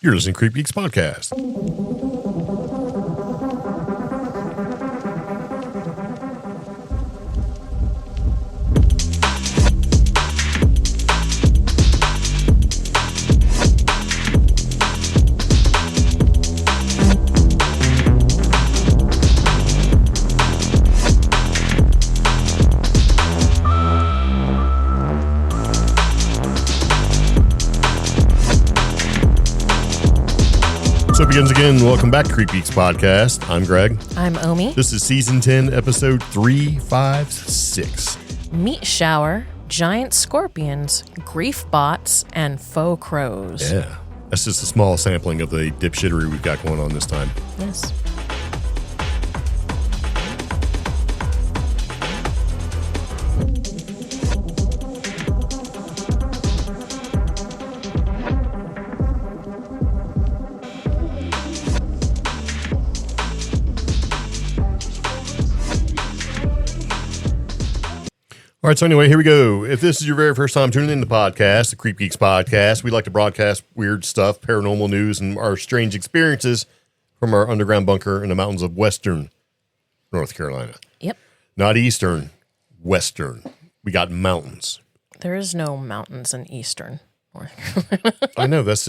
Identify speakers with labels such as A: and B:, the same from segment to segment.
A: You're listening to CreepGeeks Podcast. So it begins again. Welcome back to CreepGeeks Podcast. I'm Greg.
B: I'm Omi.
A: This is Season 10, Episode 356.
B: Meat shower, giant scorpions, Griefbots, and faux crows.
A: Yeah. That's just a small sampling of the dipshittery we've got going on this time.
B: Yes.
A: All right, so anyway, here we go. If this is your very first time tuning in to the podcast, the CreepGeeks Podcast, we like to broadcast weird stuff, paranormal news, and our strange experiences from our underground bunker in the mountains of Western North Carolina.
B: Yep.
A: Not Eastern, Western. We got mountains.
B: There is no mountains in Eastern North Carolina.
A: I know. That's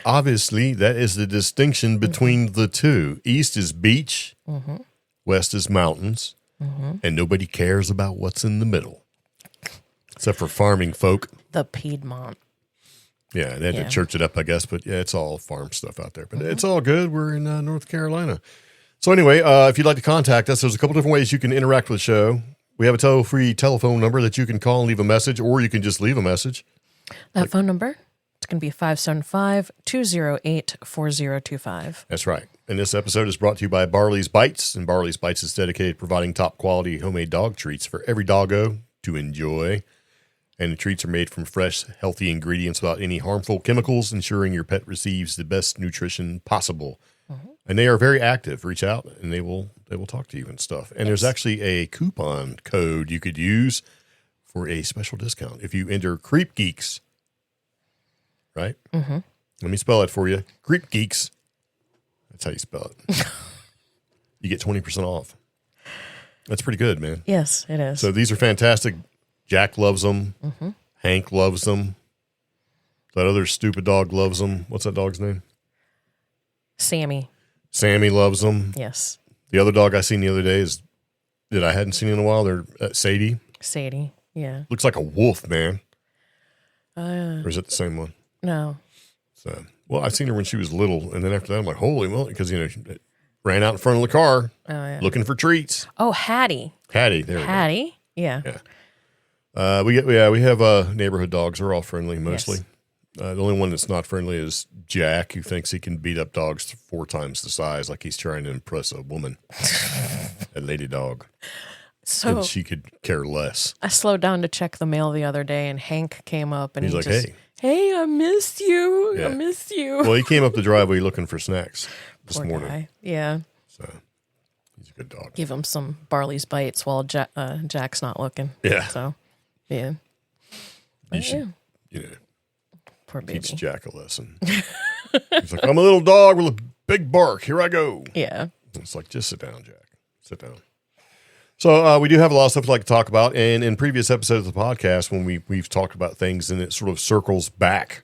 A: obviously, that is the distinction between the two. East is beach, West is mountains, and nobody cares about what's in the middle. Except for farming folk.
B: The Piedmont.
A: Yeah, they had to church it up, I guess. But yeah, it's all farm stuff out there. But it's all good. We're in North Carolina. So anyway, if you'd like to contact us, there's a couple different ways you can interact with the show. We have a toll-free telephone number that you can call and leave a message, or you can just leave a message.
B: That phone number, it's going to be 575-208-4025.
A: That's right. And this episode is brought to you by BARLEY'S Bites. And BARLEY'S Bites is dedicated to providing top-quality homemade dog treats for every doggo to enjoy. And the treats are made from fresh, healthy ingredients without any harmful chemicals, ensuring your pet receives the best nutrition possible. And they are very active. Reach out, and they will talk to you and stuff. And there's actually a coupon code you could use for a special discount if you enter CreepGeeks. Right? Mm-hmm. Let me spell it for you. CreepGeeks. That's how you spell it. You get 20% off. That's pretty good, man.
B: Yes, it is.
A: So these are fantastic. Jack loves them. Hank loves them. That other stupid dog loves them. What's that dog's name?
B: Sammy.
A: Sammy loves them.
B: Yes.
A: The other dog I seen the other day is that I hadn't seen in a while. They're Sadie.
B: Sadie. Yeah.
A: Looks like a wolf, man. Or is it the same one?
B: No.
A: So, well, I seen her when she was little, and then after that, I'm like, holy moly, because she ran out in front of the car, looking for treats.
B: Oh, Hattie.
A: Hattie, there we go.
B: Hattie. Yeah.
A: We have neighborhood dogs. They're all friendly mostly. Yes. The only one that's not friendly is Jack, who thinks he can beat up dogs 4 times the size, like he's trying to impress a woman, a lady dog. So and she could care less.
B: I slowed down to check the mail the other day, and Hank came up, and
A: he's like,
B: "Hey, I miss you. Yeah. I miss you."
A: Well, he came up the driveway looking for snacks this morning.
B: Guy. Yeah.
A: So he's a good dog.
B: Give him some Barley's Bites while Jack's not looking.
A: Yeah.
B: So, yeah.
A: You should,
B: poor baby.
A: Teach Jack a lesson. He's like, I'm a little dog with a big bark. Here I go.
B: Yeah.
A: It's like, just sit down, Jack. Sit down. So we do have a lot of stuff we'd like to talk about. And in previous episodes of the podcast, when we've talked about things and it sort of circles back,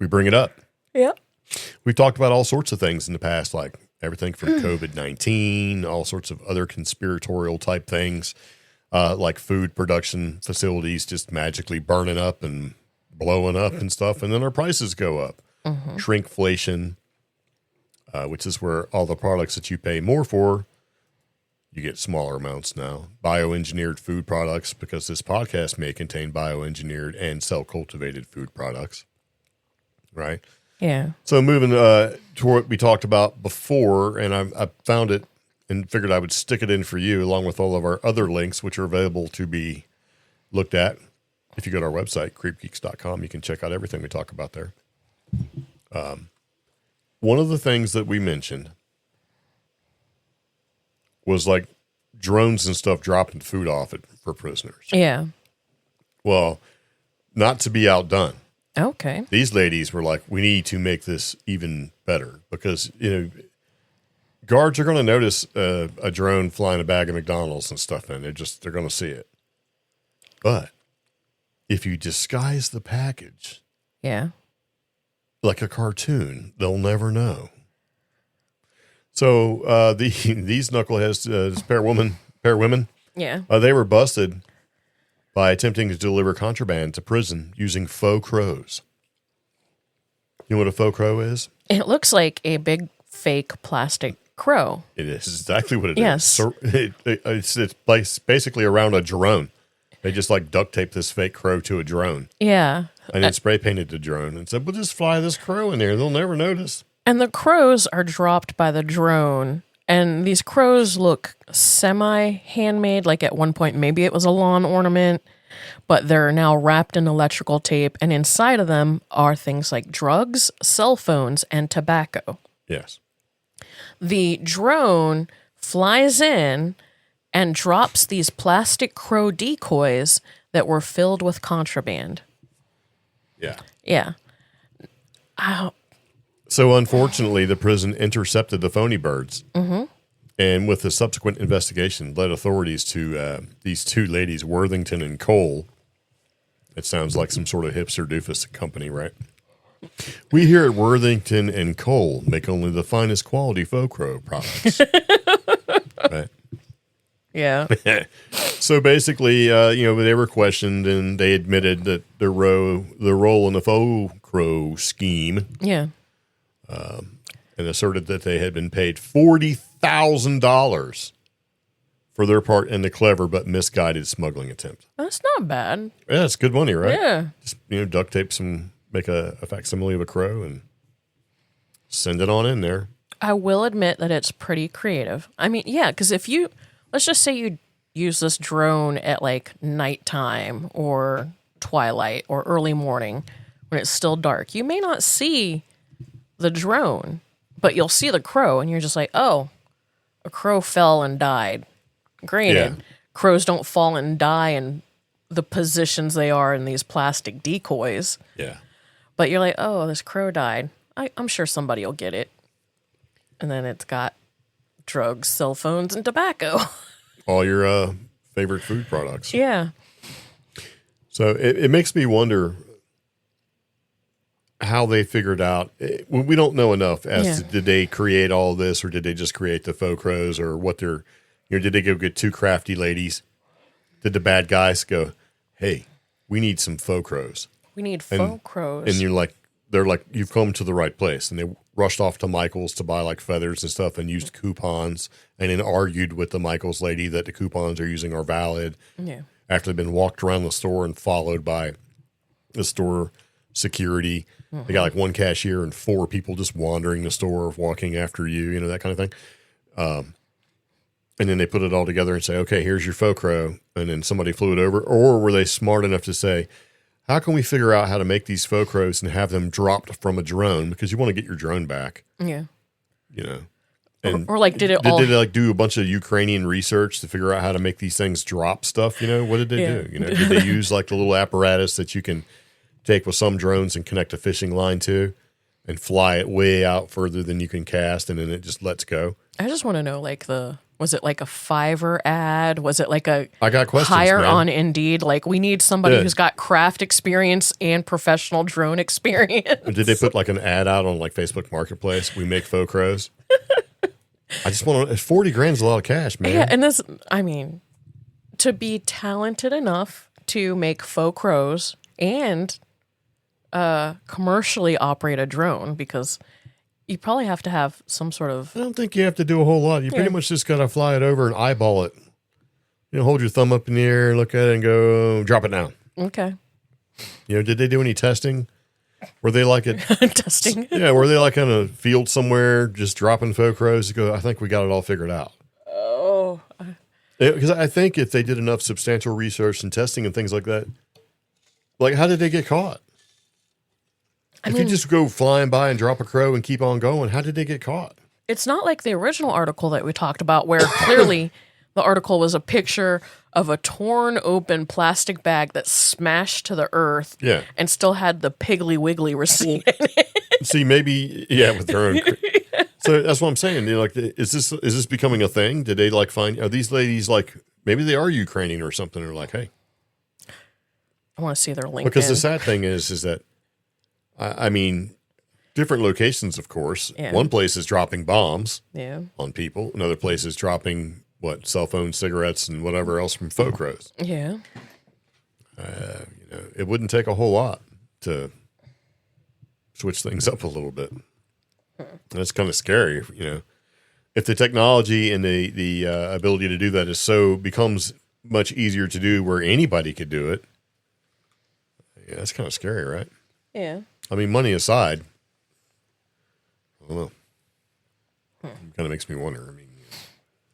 A: we bring it up.
B: Yep.
A: We've talked about all sorts of things in the past, like everything from COVID-19, all sorts of other conspiratorial type things, like food production facilities just magically burning up and blowing up and stuff. And then our prices go up. Shrinkflation, which is where all the products that you pay more for, you get smaller amounts now. Bioengineered food products, because this podcast may contain bioengineered and cell-cultivated food products. Right?
B: Yeah.
A: So moving to what we talked about before, and I found it and figured I would stick it in for you along with all of our other links, which are available to be looked at. If you go to our website, creepgeeks.com, you can check out everything we talk about there. One of the things that we mentioned was like drones and stuff dropping food off for prisoners.
B: Yeah.
A: Well, not to be outdone.
B: Okay.
A: These ladies were like, we need to make this even better because, guards are going to notice a drone flying a bag of McDonald's and stuff in. They're going to see it. But if you disguise the package,
B: Yeah.
A: like a cartoon, they'll never know. So these knuckleheads, this pair of women,
B: Yeah.
A: they were busted by attempting to deliver contraband to prison using faux crows. You know what a faux crow is?
B: It looks like a big fake plastic crow.
A: It is exactly what it
B: Yes.
A: is. So it's placed basically around a drone. They just like duct taped this fake crow to a drone
B: Yeah.
A: and then spray painted the drone and said, we'll just fly this crow in there. They'll never notice.
B: And the crows are dropped by the drone. And these crows look semi-handmade, like at one point maybe it was a lawn ornament, but they're now wrapped in electrical tape, and inside of them are things like drugs, cell phones, and tobacco.
A: Yes.
B: The drone flies in and drops these plastic crow decoys that were filled with contraband.
A: Yeah.
B: Yeah.
A: So unfortunately, the prison intercepted the phony birds. Mm-hmm. And with the subsequent investigation, led authorities to these two ladies, Worthington and Cole. It sounds like some sort of hipster doofus company, right? We here at Worthington and Cole make only the finest quality faux crow products. Right?
B: Yeah.
A: So basically, they were questioned and they admitted that their role in the faux crow scheme.
B: Yeah.
A: And asserted that they had been paid $40,000 for their part in the clever but misguided smuggling attempt.
B: That's not bad.
A: Yeah, it's good money, right?
B: Yeah.
A: Just, duct tape some, make a facsimile of a crow and send it on in there.
B: I will admit that it's pretty creative. I mean, yeah, because let's just say you use this drone at like nighttime or twilight or early morning when it's still dark. You may not see the drone, but you'll see the crow and you're just like, oh, a crow fell and died. Granted, crows don't fall and die in the positions they are in these plastic decoys.
A: Yeah.
B: But you're like, oh, this crow died. I'm sure somebody will get it. And then it's got drugs, cell phones, and tobacco.
A: All your favorite food products.
B: Yeah.
A: So it makes me wonder how they figured out. We don't know enough as to did they create all this or did they just create the faux crows or what they're, did they go get two crafty ladies? Did the bad guys go, hey, we need some faux crows?
B: We need faux crows.
A: And they're like, you've come to the right place. And they rushed off to Michael's to buy like feathers and stuff and used coupons and then argued with the Michael's lady that the coupons they're using are valid.
B: Yeah.
A: After they've been walked around the store and followed by the store security. They got like one cashier and four people just wandering the store, walking after you, that kind of thing. And then they put it all together and say, okay, here's your faux crow. And then somebody flew it over. Or were they smart enough to say, how can we figure out how to make these faux crows and have them dropped from a drone? Because you want to get your drone back.
B: Yeah.
A: And
B: or like, did they
A: like do a bunch of Ukrainian research to figure out how to make these things drop stuff? What did they do? Did they use like the little apparatus that you can take with some drones and connect a fishing line to and fly it way out further than you can cast and then it just lets go?
B: I just want to know, was it like a Fiverr ad? Was it like I
A: got questions,
B: hire
A: man.
B: on Indeed? Like, we need somebody who's got craft experience and professional drone experience.
A: Did they put like an ad out on like Facebook Marketplace? We make faux crows. I just want to, 40 grand is a lot of cash, man.
B: Yeah. And this, to be talented enough to make faux crows and commercially operate a drone, because you probably have to have some sort of...
A: I don't think you have to do a whole lot. You pretty much just got to fly it over and eyeball it. Hold your thumb up in the air, look at it and go, drop it down.
B: Okay.
A: Did they do any testing? Were they like at...
B: Testing?
A: Yeah, were they like in a field somewhere just dropping faux crows to go, I think we got it all figured out.
B: Oh.
A: Because I think if they did enough substantial research and testing and things like that, like how did they get caught? If you just go flying by and drop a crow and keep on going, how did they get caught?
B: It's not like the original article that we talked about where clearly the article was a picture of a torn open plastic bag that smashed to the earth
A: Yeah.
B: and still had the Piggly Wiggly receipt.
A: See, maybe, with their own. So that's what I'm saying. They're like, is this becoming a thing? Did they like find, are these ladies like, maybe they are Ukrainian or something? They're like, hey.
B: I want to see their LinkedIn.
A: Because the sad thing is that, I mean, different locations, of course.
B: Yeah.
A: One place is dropping bombs
B: on
A: people. Another place is dropping, cell phones, cigarettes, and whatever else from Faux.
B: Yeah.
A: It wouldn't take a whole lot to switch things up a little bit. That's kind of scary, If the technology and the ability to do that becomes much easier to do where anybody could do it. Yeah, that's kind of scary, right?
B: Yeah.
A: I mean, money aside, I don't know. It kind of makes me wonder. I mean,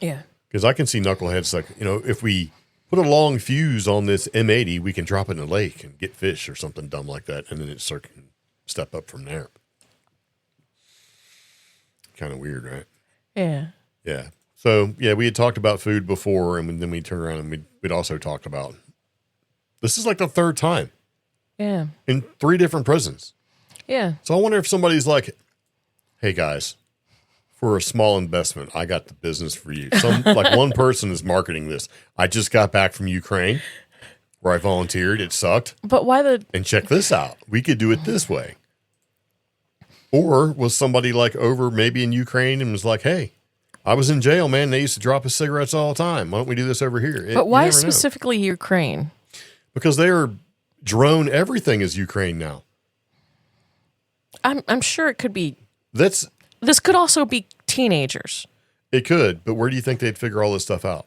B: yeah.
A: Because I can see knuckleheads like, if we put a long fuse on this M80, we can drop it in a lake and get fish or something dumb like that, and then it can step up from there. Kind of weird, right?
B: Yeah.
A: Yeah. So, we had talked about food before, and then we turned around and we'd also talked about, this is like the third time.
B: Yeah.
A: In 3 different prisons.
B: Yeah.
A: So I wonder if somebody's like, hey guys, for a small investment, I got the business for you. Like one person is marketing this. I just got back from Ukraine where I volunteered. It sucked.
B: But why
A: and check this out. We could do it this way. Or was somebody like over maybe in Ukraine and was like, hey, I was in jail, man. They used to drop us cigarettes all the time. Why don't we do this over here?
B: But why specifically Ukraine?
A: Because they are drone everything is Ukraine now.
B: I'm sure it could be.
A: This
B: could also be teenagers.
A: It could, but where do you think they'd figure all this stuff out?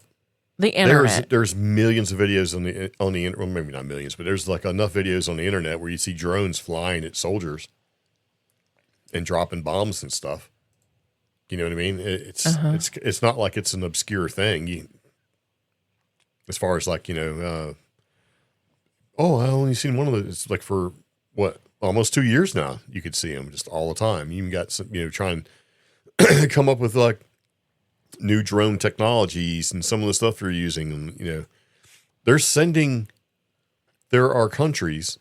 B: The internet.
A: There's millions of videos on the internet. Well, maybe not millions, but there's like enough videos on the internet where you see drones flying at soldiers and dropping bombs and stuff. You know what I mean? It's not like it's an obscure thing. As far as like I only seen one of those. It's like for almost 2 years now. You could see them just all the time. You even got some trying to come up with like new drone technologies and some of the stuff they're using. And there are countries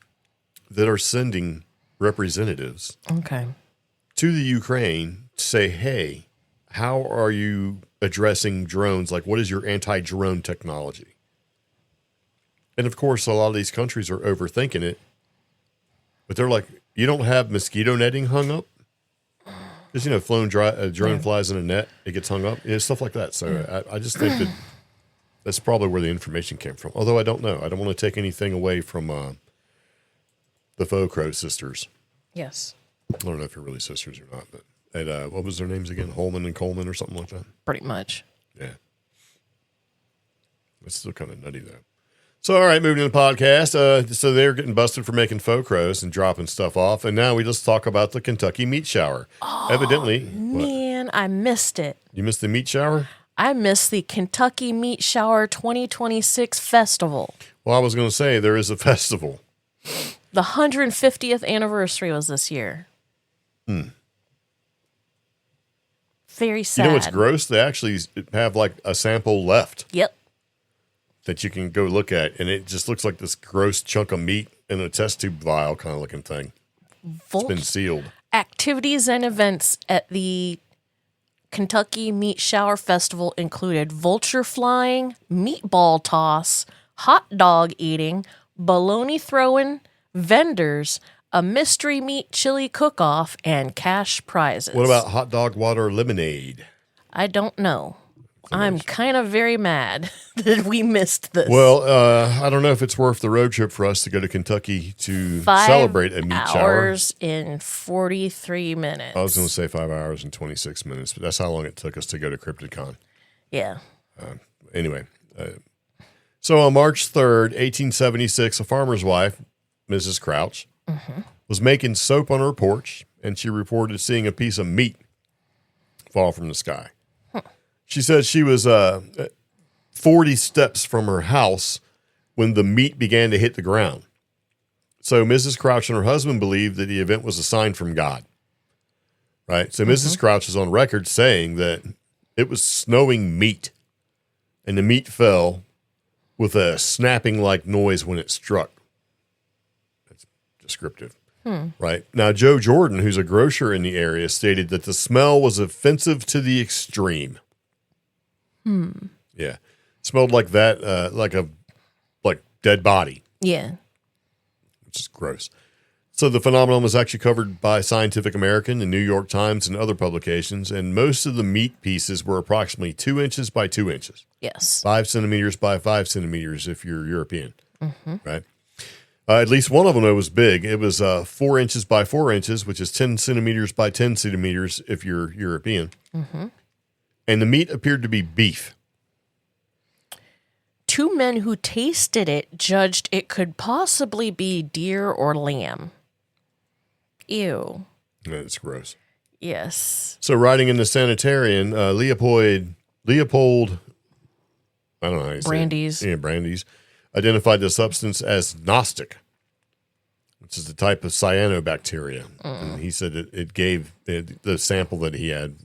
A: that are sending representatives to the Ukraine to say, hey, how are you addressing drones? Like, what is your anti-drone technology? And of course, a lot of these countries are overthinking it, but they're like, you don't have mosquito netting hung up? Just, a drone flies in a net, it gets hung up, stuff like that. So I just think that's probably where the information came from. Although I don't know. I don't want to take anything away from the Faux sisters.
B: Yes.
A: I don't know if they're really sisters or not, but what was their names again? Holman and Coleman or something like that?
B: Pretty much.
A: Yeah. It's still kind of nutty, though. So, all right, moving to the podcast. So they're getting busted for making Faux and dropping stuff off. And now we just talk about the Kentucky meat shower.
B: Oh,
A: Evidently.
B: Man, I missed it.
A: You missed the meat shower?
B: I missed the Kentucky Meat Shower 2026 Festival.
A: Well, I was going to say there is a festival.
B: The 150th anniversary was this year. Very sad.
A: You know what's gross? They actually have like a sample left.
B: Yep.
A: That you can go look at, and it just looks like this gross chunk of meat in a test tube vial kind of looking thing. It's been sealed.
B: Activities and events at the Kentucky Meat Shower Festival included vulture flying, meatball toss, hot dog eating, bologna throwing, vendors, a mystery meat chili cook-off, and cash prizes.
A: What about hot dog water lemonade?
B: I don't know. I'm kind of very mad that we missed this.
A: Well, I don't know if it's worth the road trip for us to go to Kentucky to celebrate a meat shower. 5
B: hours in 43 minutes.
A: I was going to say 5 hours and 26 minutes, but that's how long it took us to go to CryptidCon.
B: Yeah.
A: Anyway, so on March 3rd, 1876, a farmer's wife, Mrs. Crouch, was making soap on her porch, and she reported seeing a piece of meat fall from the sky. She said she was 40 steps from her house when the meat began to hit the ground. So Mrs. Crouch and her husband believed that the event was a sign from God. Right? So Mrs. Crouch is on record saying that it was snowing meat, and the meat fell with a snapping like noise when it struck. That's descriptive. Right. Now, Joe Jordan, who's a grocer in the area, stated that the smell was offensive to the extreme. Yeah. It smelled like that, like dead body.
B: Yeah.
A: Which is gross. So the phenomenon was actually covered by Scientific American, the New York Times, and other publications, and most of the meat pieces were approximately 2 inches by 2 inches.
B: Yes.
A: 5 centimeters by 5 centimeters if you're European, right? At least one of them, though, was big. It was 4 inches by 4 inches, which is 10 centimeters by 10 centimeters if you're European. And the meat appeared to be beef.
B: 2 men who tasted it judged it could possibly be deer or lamb. Ew.
A: That's gross.
B: Yes.
A: So writing in the Sanitarian, Leopold, I don't know how you say
B: Brandeis.
A: it. Yeah, Brandeis, identified the substance as Gnostic, which is the type of cyanobacteria. And he said it gave the sample that he had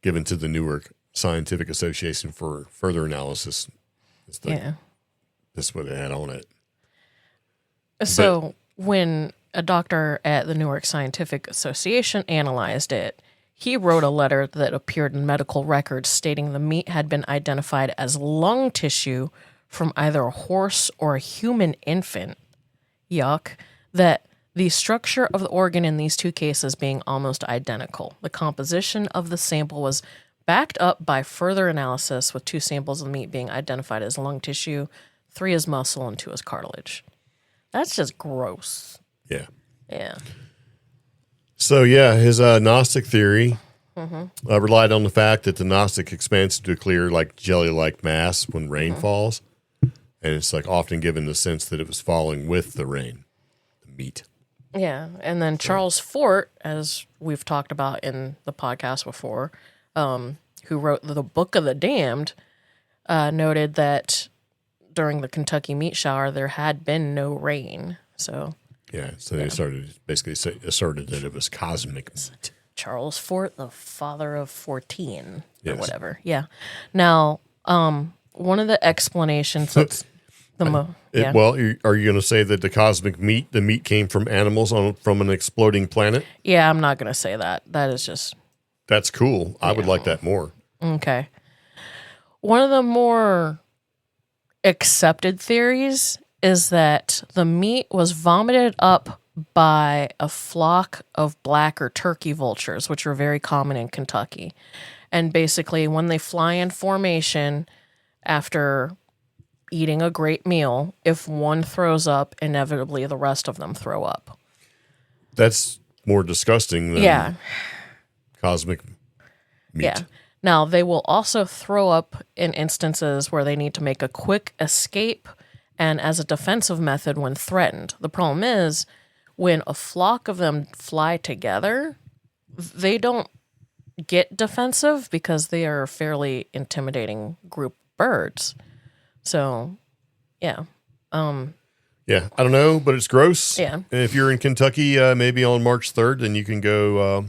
A: given to the Newark Scientific Association for further analysis. That's what it had on it.
B: So when a doctor at the Newark Scientific Association analyzed it, he wrote a letter that appeared in medical records stating the meat had been identified as lung tissue from either a horse or a human infant. Yuck. That the structure of the organ in these 2 cases being almost identical. The composition of the sample was backed up by further analysis, with 2 samples of the meat being identified as lung tissue, 3 as muscle, and 2 as cartilage. That's just gross.
A: Yeah.
B: Yeah.
A: So, yeah, his Gnostic theory relied on the fact that the Gnostic expands to a clear, like jelly-like mass when rain falls. And it's like often given the sense that it was falling with the rain, the meat.
B: Yeah. And then Charles Fort, as we've talked about in the podcast before, who wrote the Book of the Damned, noted that during the Kentucky meat shower, there had been no rain. So...
A: Yeah, so they asserted that it was cosmic meat.
B: Charles Fort, the father of 14, or whatever. Yeah. Now, one of the explanations
A: Well, are you going to say that the meat came from animals from an exploding planet?
B: Yeah, I'm not going to say that. That is just...
A: That's cool. I would like that more.
B: Okay. One of the more accepted theories is that the meat was vomited up by a flock of black or turkey vultures, which are very common in Kentucky. And basically, when they fly in formation after eating a great meal, if one throws up, inevitably the rest of them throw up.
A: That's more disgusting than cosmic meat.
B: Yeah. Now, they will also throw up in instances where they need to make a quick escape and as a defensive method when threatened. The problem is, when a flock of them fly together, they don't get defensive because they are a fairly intimidating group of birds. So, yeah.
A: Yeah, I don't know, but it's gross.
B: Yeah.
A: And if you're in Kentucky, maybe on March 3rd, then you can go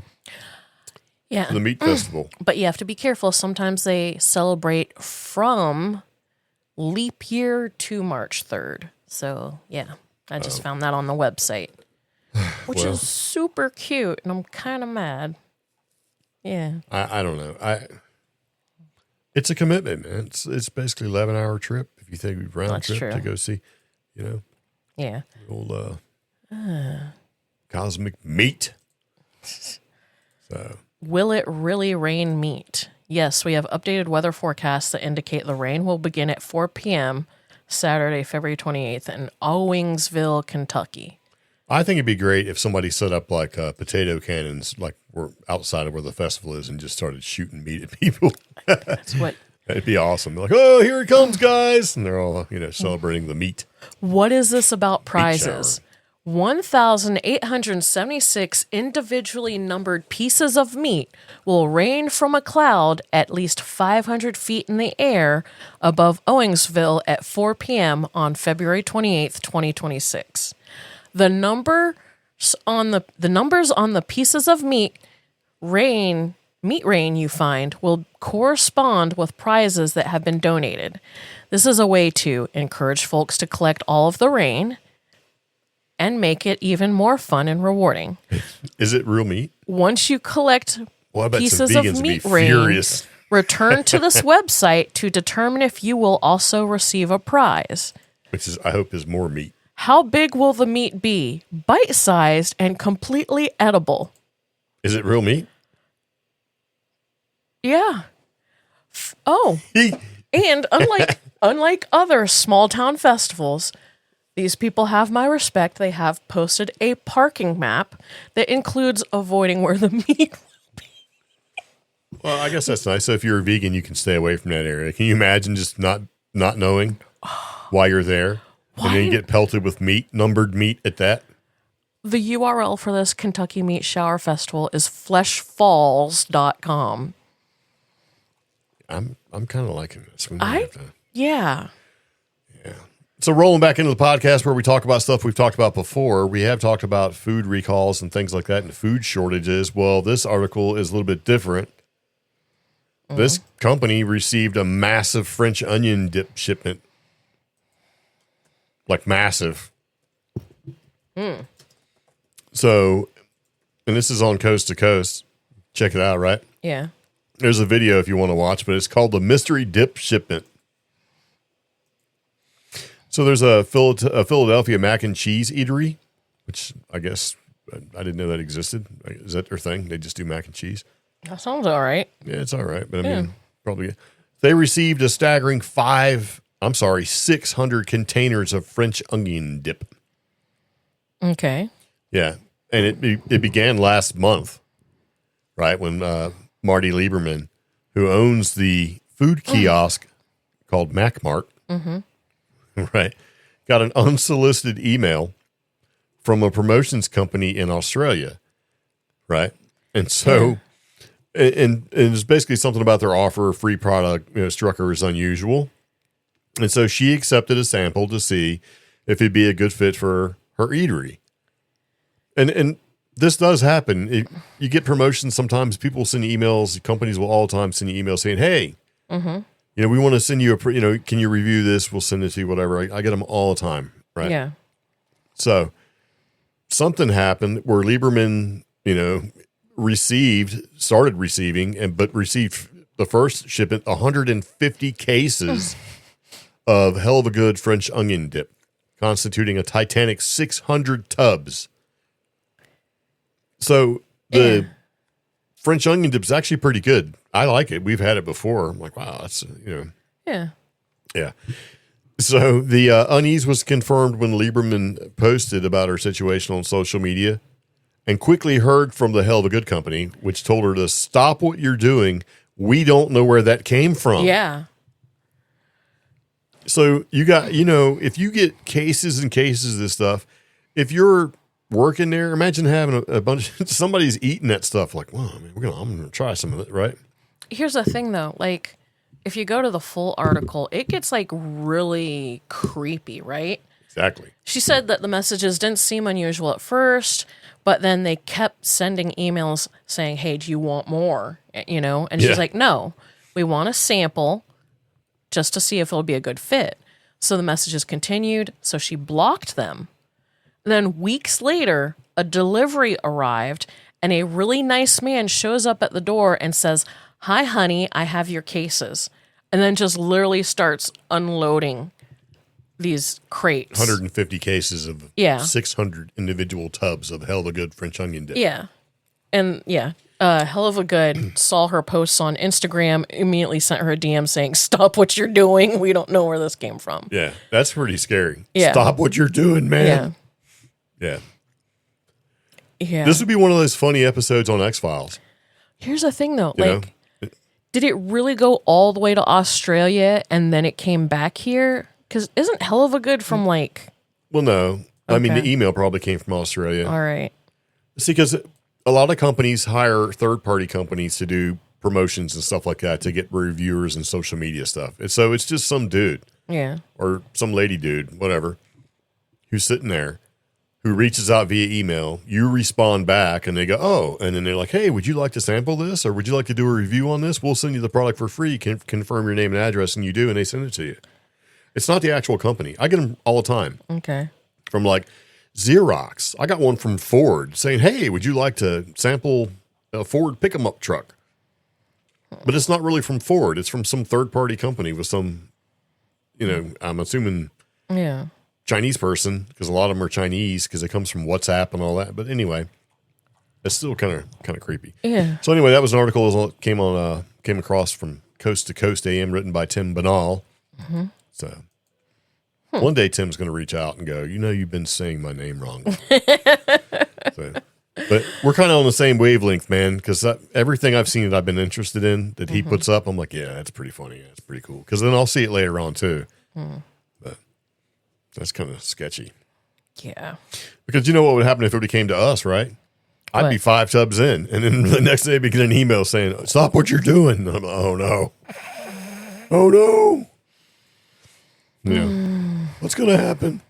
A: to the meat festival.
B: But you have to be careful. Sometimes they celebrate from leap year to March 3rd. So, yeah, I just found that on the website, which is super cute, and I'm kind of mad. Yeah.
A: I don't know. It's a commitment, man. It's basically 11-hour trip if you think round trip to go see,
B: Yeah.
A: Old cosmic meat. So,
B: will it really rain meat? Yes, we have updated weather forecasts that indicate the rain will begin at 4 p.m. Saturday, February 28th in Owingsville, Kentucky.
A: I think it'd be great if somebody set up like potato cannons, like we're outside of where the festival is, and just started shooting meat at people.
B: That's what.
A: It'd be awesome. They're like, oh, here it comes, guys. And they're all, celebrating the meat.
B: What is this about prizes? 1,876 individually numbered pieces of meat will rain from a cloud at least 500 feet in the air above Owingsville at 4 p.m. on February 28th, 2026. The numbers on the pieces of meat rain you find will correspond with prizes that have been donated. This is a way to encourage folks to collect all of the rain and make it even more fun and rewarding.
A: Is it real meat?
B: Once you collect
A: Well, I bet some
B: pieces of
A: vegans would be
B: meat rain,
A: furious.
B: return to this website to determine if you will also receive a prize.
A: Which is, I hope, is more meat.
B: How big will the meat be? Bite-sized and completely edible.
A: Is it real meat?
B: Yeah. And unlike other small town festivals, these people have my respect. They have posted a parking map that includes avoiding where the meat will be.
A: Well, I guess that's nice. So if you're a vegan, you can stay away from that area. Can you imagine just not knowing why you're there? And then you get pelted with meat, numbered meat at that?
B: The URL for this Kentucky Meat Shower Festival is fleshfalls.com.
A: I'm kind of liking this.
B: Yeah.
A: So rolling back into the podcast where we talk about stuff we've talked about before, we have talked about food recalls and things like that and food shortages. Well, this article is a little bit different. This company received a massive French onion dip shipment. Like massive. So, and this is on Coast to Coast. Check it out, right?
B: Yeah.
A: There's a video if you want to watch, but it's called the Mystery Dip Shipment. So there's a Philadelphia mac and cheese eatery, which I guess I didn't know that existed. Is that their thing? They just do mac and cheese?
B: That sounds all right.
A: Yeah, it's all right. But I mean, probably. They received a staggering 600 containers of French onion dip.
B: Okay.
A: Yeah. And it began last month, right? When Marty Lieberman, who owns the food kiosk called MacMart, right, got an unsolicited email from a promotions company in Australia, right? And so, and it's basically something about their offer of free product struck her as unusual. And so she accepted a sample to see if it'd be a good fit for her eatery. And this does happen. You get promotions sometimes. People send you emails. Companies will all the time send you emails saying, hey, we want to send you can you review this? We'll send it to you, whatever. I get them all the time, right?
B: Yeah.
A: So something happened where Lieberman, received the first shipment, 150 cases of hell of a good French onion dip, constituting a titanic 600 tubs. So the French onion dip is actually pretty good. I like it. We've had it before. I'm like, wow, that's,
B: Yeah.
A: Yeah. So the unease was confirmed when Lieberman posted about her situation on social media and quickly heard from the Hell of a Good company, which told her to stop what you're doing. We don't know where that came from.
B: Yeah.
A: So you got, if you get cases and cases of this stuff, if you're working there, imagine having a bunch somebody's eating that stuff like, well, I mean, I'm going to try some of it, right?
B: Here's the thing though, like if you go to the full article, it gets like really creepy, right?
A: Exactly.
B: She said that the messages didn't seem unusual at first, but then they kept sending emails saying, hey, do you want more? And she's like, no, we want a sample just to see if it'll be a good fit. So the messages continued. So she blocked them. Then weeks later, a delivery arrived and a really nice man shows up at the door and says, hi, honey, I have your cases. And then just literally starts unloading these crates.
A: 150 cases of 600 individual tubs of hell of a good French onion dip.
B: Yeah. And Hell of a Good saw her posts on Instagram, immediately sent her a DM saying, stop what you're doing. We don't know where this came from.
A: Yeah, that's pretty scary.
B: Yeah.
A: Stop what you're doing, man. Yeah. This would be one of those funny episodes on X-Files.
B: Here's the thing, though. Did it really go all the way to Australia and then it came back here? Because isn't Hell of a Good from
A: Well, no. I mean, the email probably came from Australia.
B: All right.
A: See, because a lot of companies hire third-party companies to do promotions and stuff like that to get reviewers and social media stuff. And so it's just some dude.
B: Yeah.
A: Or some lady dude, whatever, who's sitting there, who reaches out via email. You respond back, and they go, oh. And then they're like, hey, would you like to sample this? Or would you like to do a review on this? We'll send you the product for free. Confirm your name and address, and you do, and they send it to you. It's not the actual company. I get them all the time.
B: Okay.
A: From like Xerox. I got one from Ford saying, hey, would you like to sample a Ford pick-em-up truck? But it's not really from Ford. It's from some third-party company with some, I'm assuming Chinese person, because a lot of them are Chinese because it comes from WhatsApp and all that. But anyway, it's still kind of creepy.
B: Yeah.
A: So anyway, that was an article that came across from Coast to Coast AM, written by Tim Banal. Mm-hmm. So one day Tim's going to reach out and go, you've been saying my name wrong. But we're kind of on the same wavelength, man, because everything I've seen that I've been interested in that he puts up, I'm like, yeah, that's pretty funny. That's pretty cool. Because then I'll see it later on too. But that's kind of sketchy.
B: Yeah.
A: Because you know what would happen if it came to us, right? I'd be 5 tubs in, and then the next day I'd get an email saying, stop what you're doing. And I'm like, oh no. Oh no. Yeah. What's going to happen?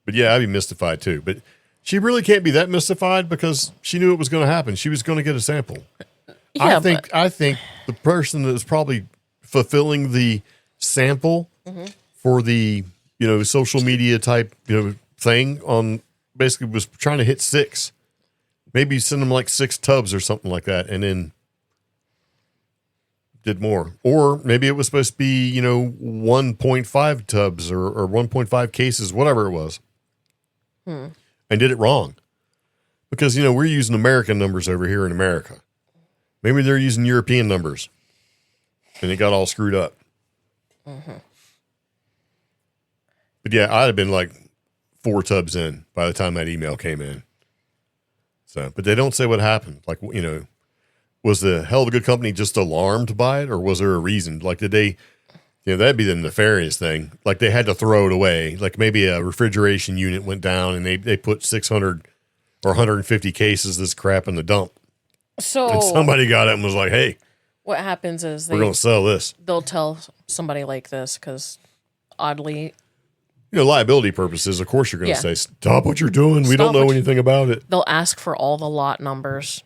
A: But yeah, I'd be mystified too. But she really can't be that mystified because she knew it was going to happen. She was going to get a sample.
B: Yeah,
A: I think the person that was probably fulfilling the sample for the, social media type, thing on basically was trying to hit 6. Maybe send them like 6 tubs or something like that, and then did more. Or maybe it was supposed to be, 1.5 tubs or 1.5 cases, whatever it was. And did it wrong. Because, we're using American numbers over here in America. Maybe they're using European numbers. And it got all screwed up. But yeah, I'd have been like 4 tubs in by the time that email came in. So, but they don't say what happened. Like, was the hell of a good company just alarmed by it, or was there a reason? Like, did they, that'd be the nefarious thing. Like, they had to throw it away. Like, maybe a refrigeration unit went down and they put 600 or 150 cases of this crap in the dump.
B: So,
A: and somebody got it and was like, hey,
B: what happens is
A: we're going to sell this.
B: They'll tell somebody like this because oddly,
A: liability purposes, of course you're going to say, stop what you're doing. We don't know anything about it.
B: They'll ask for all the lot numbers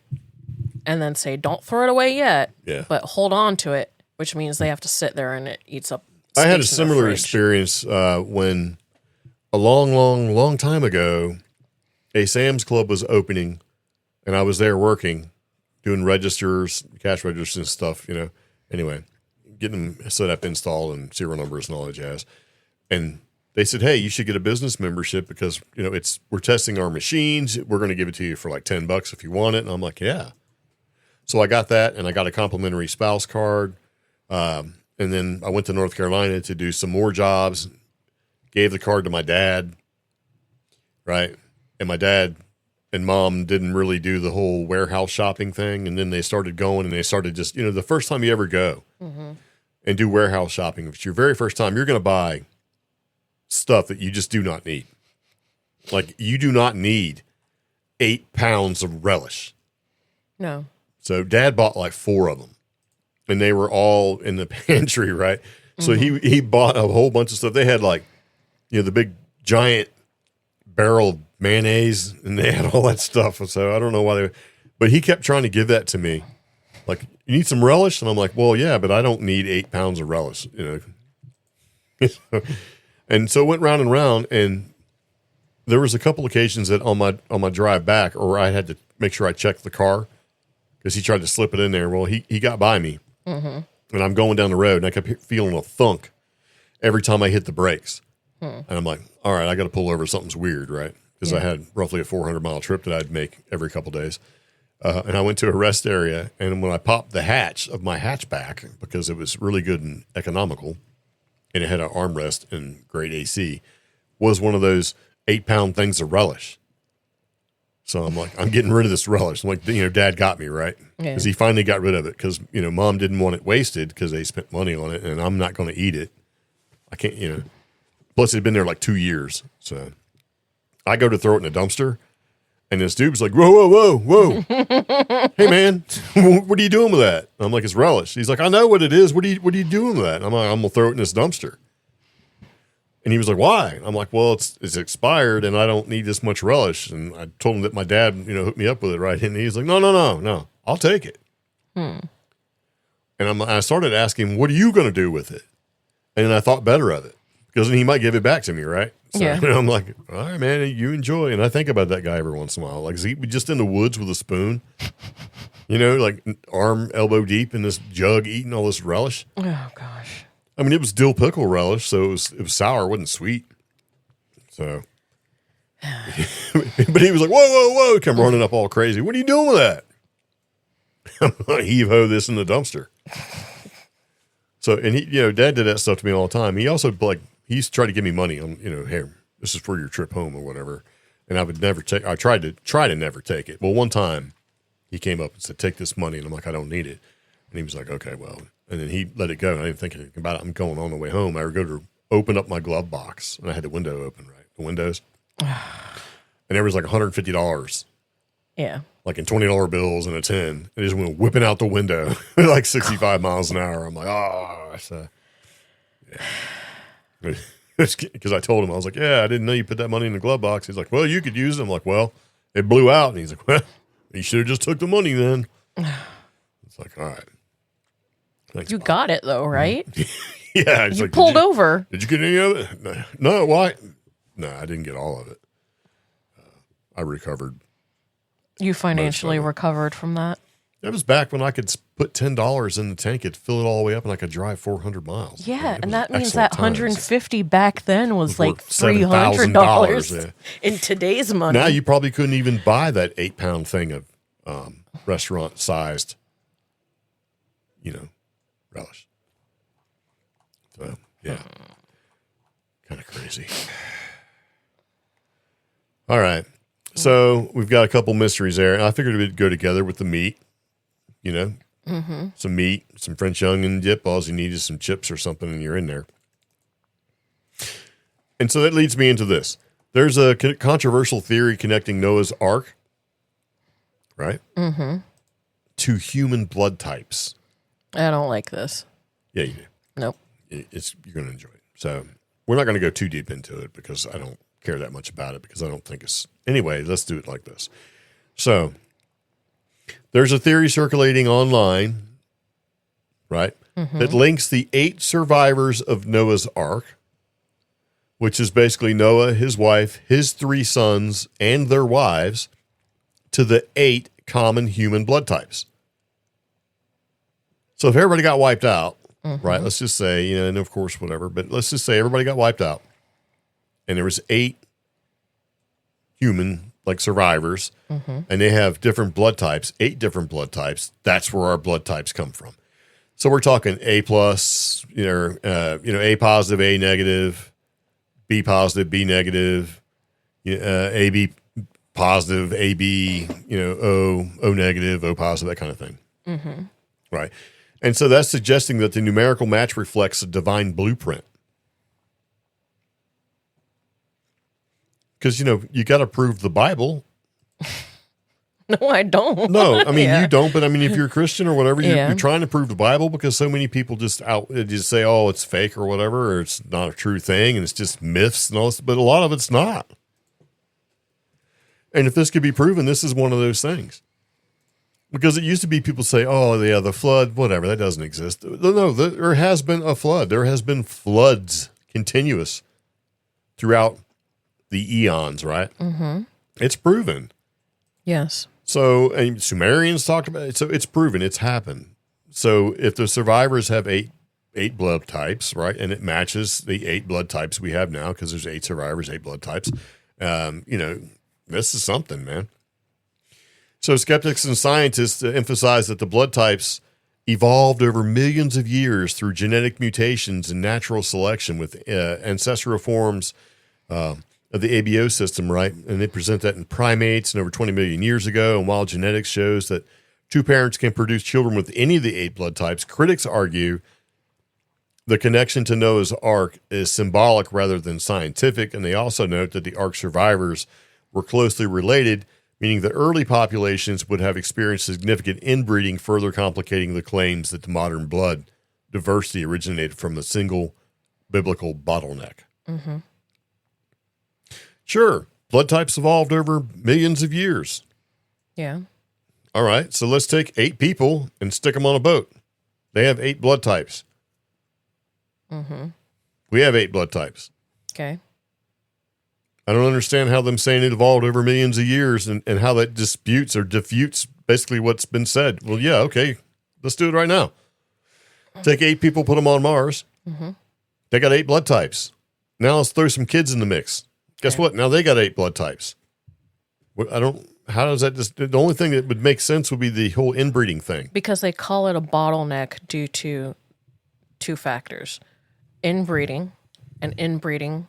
B: and then say, don't throw it away yet, but hold on to it, which means they have to sit there and it eats up space.
A: I had a similar experience when a long time ago, a Sam's Club was opening and I was there working, doing registers, cash registers and stuff, Anyway, getting them set up, installed, and serial numbers and all that jazz. And they said, hey, you should get a business membership because, we're testing our machines. We're going to give it to you for like $10 if you want it. And I'm like, yeah. So I got that, and I got a complimentary spouse card. And then I went to North Carolina to do some more jobs, gave the card to my dad, right? And my dad and mom didn't really do the whole warehouse shopping thing. And then they started going, and they started just, the first time you ever go and do warehouse shopping, if it's your very first time, you're going to buy stuff that you just do not need. Like, you do not need 8 pounds of relish. No. So Dad bought like 4 of them, and they were all in the pantry, right? So he bought a whole bunch of stuff. They had like, the big giant barrel of mayonnaise, and they had all that stuff. So I don't know why but he kept trying to give that to me. Like, you need some relish? And I'm like, well, yeah, but I don't need 8 pounds of relish, And so it went round and round, and there was a couple occasions that on my drive back, or I had to make sure I checked the car because he tried to slip it in there. Well, he got by me, and I'm going down the road, and I kept feeling a thunk every time I hit the brakes. And I'm like, all right, I got to pull over. Something's weird, right? Because I had roughly a 400-mile trip that I'd make every couple days. And I went to a rest area, and when I popped the hatch of my hatchback, because it was really good and economical, and it had an armrest and great AC, was one of those 8-pound things of relish. So I'm like, I'm getting rid of this relish. I'm like, Dad got me, right? Because he finally got rid of it because, Mom didn't want it wasted because they spent money on it, and I'm not going to eat it. I can't, Plus, it had been there like 2 years. So I go to throw it in a dumpster, and this dude was like, whoa. Hey, man, what are you doing with that? And I'm like, it's relish. He's like, I know what it is. What are you doing with that? And I'm like, I'm going to throw it in this dumpster. And he was like, why? I'm like, well, it's expired, and I don't need this much relish. And I told him that my dad, hooked me up with it, right? And he's like, no, I'll take it. And I started asking, what are you going to do with it? And I thought better of it because then he might give it back to me, right? So,
B: Yeah.
A: I'm like, all right, man, you enjoy. And I think about that guy every once in a while. Like, is he just in the woods with a spoon? Like arm, elbow deep in this jug eating all this relish.
B: Oh, gosh.
A: I mean, it was dill pickle relish, so it was sour, it wasn't sweet. So, but he was like, whoa, come running up all crazy. What are you doing with that? I'm like, heave-ho this in the dumpster. So, and he, Dad did that stuff to me all the time. He also, he used to try to give me money on, here, this is for your trip home or whatever. And I would never I tried to never take it. Well, one time he came up and said, take this money. And I'm like, I don't need it. And he was like, okay, well. And then he let it go. And I didn't think anything about it. I'm going on the way home. I would go to open up my glove box. And I had the window open, right? The windows. And there was like $150.
B: Yeah.
A: Like in $20 bills and a 10. And it just went whipping out the window at like 65 miles an hour. I'm like, oh, so, yeah. Because I told him, I was like, yeah, I didn't know you put that money in the glove box. He's like, well, you could use it. I'm like, well, it blew out. And he's like, well, you should have just took the money then. It's like, all right. Thanks,
B: You
A: Bob.
B: Got it, though, right?
A: Yeah.
B: You like, pulled over.
A: Did you get any of it? No, why? No, I didn't get all of it. I recovered.
B: You financially recovered from that?
A: That was back when I could put $10 in the tank, it'd fill it all the way up, and I could drive 400 miles.
B: Yeah, and that means that $150 back then was like
A: $300
B: yeah. in today's money.
A: Now you probably couldn't even buy that 8-pound thing of restaurant-sized, relish. So, yeah. Kind of crazy. All right. So we've got a couple mysteries there, and I figured it would go together with the meat. Some meat, some French onion dip. All you need is some chips or something, and you're in there. And so that leads me into this. There's a controversial theory connecting Noah's Ark, right? To human blood types.
B: I don't like this.
A: Yeah, you do.
B: Nope.
A: You're going to enjoy it. So we're not going to go too deep into it because I don't care that much about it because I don't think it's... Anyway, let's do it like this. So there's a theory circulating online, right, that links the 8 survivors of Noah's Ark, which is basically Noah, his wife, his 3 sons, and their wives, to the 8 common human blood types. So if everybody got wiped out, right, let's just say, and of course, whatever, but let's just say everybody got wiped out, and there was 8 human survivors, and they have different blood types, 8 different blood types. That's where our blood types come from. So we're talking A plus, A positive, A negative, B positive, B negative, AB positive, AB, O negative, O positive, that kind of thing. Right. And so that's suggesting that the numerical match reflects a divine blueprint. Because, you got to prove the Bible.
B: No, I don't.
A: No, I mean, you don't. But I mean, if you're a Christian or whatever,
B: Yeah.
A: you're trying to prove the Bible because so many people just say, oh, it's fake or whatever, or it's not a true thing, and it's just myths and all this. But a lot of it's not. And if this could be proven, this is one of those things. Because it used to be people say, oh, yeah, the flood, whatever, that doesn't exist. No, there has been a flood. There has been floods continuous throughout the eons, right? It's proven.
B: Yes.
A: So, and Sumerians talked about it. So it's proven. It's happened. So if the survivors have eight blood types, right, and it matches the 8 blood types we have now, because there's 8 survivors, 8 blood types, this is something, man. So skeptics and scientists emphasize that the blood types evolved over millions of years through genetic mutations and natural selection with ancestral forms of the ABO system, right? And they present that in primates and over 20 million years ago. And while genetics shows that 2 parents can produce children with any of the 8 blood types, critics argue the connection to Noah's Ark is symbolic rather than scientific. And they also note that the Ark survivors were closely related, meaning the early populations would have experienced significant inbreeding, further complicating the claims that the modern blood diversity originated from a single biblical bottleneck. Sure, blood types evolved over millions of years.
B: Yeah.
A: All right, so let's take 8 people and stick them on a boat. They have 8 blood types. We have 8 blood types.
B: Okay.
A: I don't understand how them saying it evolved over millions of years and how that disputes or diffutes basically what's been said. Well, yeah, okay. Let's do it right now. Take 8 people, put them on Mars. Mm-hmm. They got 8 blood types. Now let's throw some kids in the mix. Guess what? Now they got 8 blood types. How does that just, the only thing that would make sense would be the whole inbreeding thing.
B: Because they call it a bottleneck due to 2 factors. Inbreeding, and inbreeding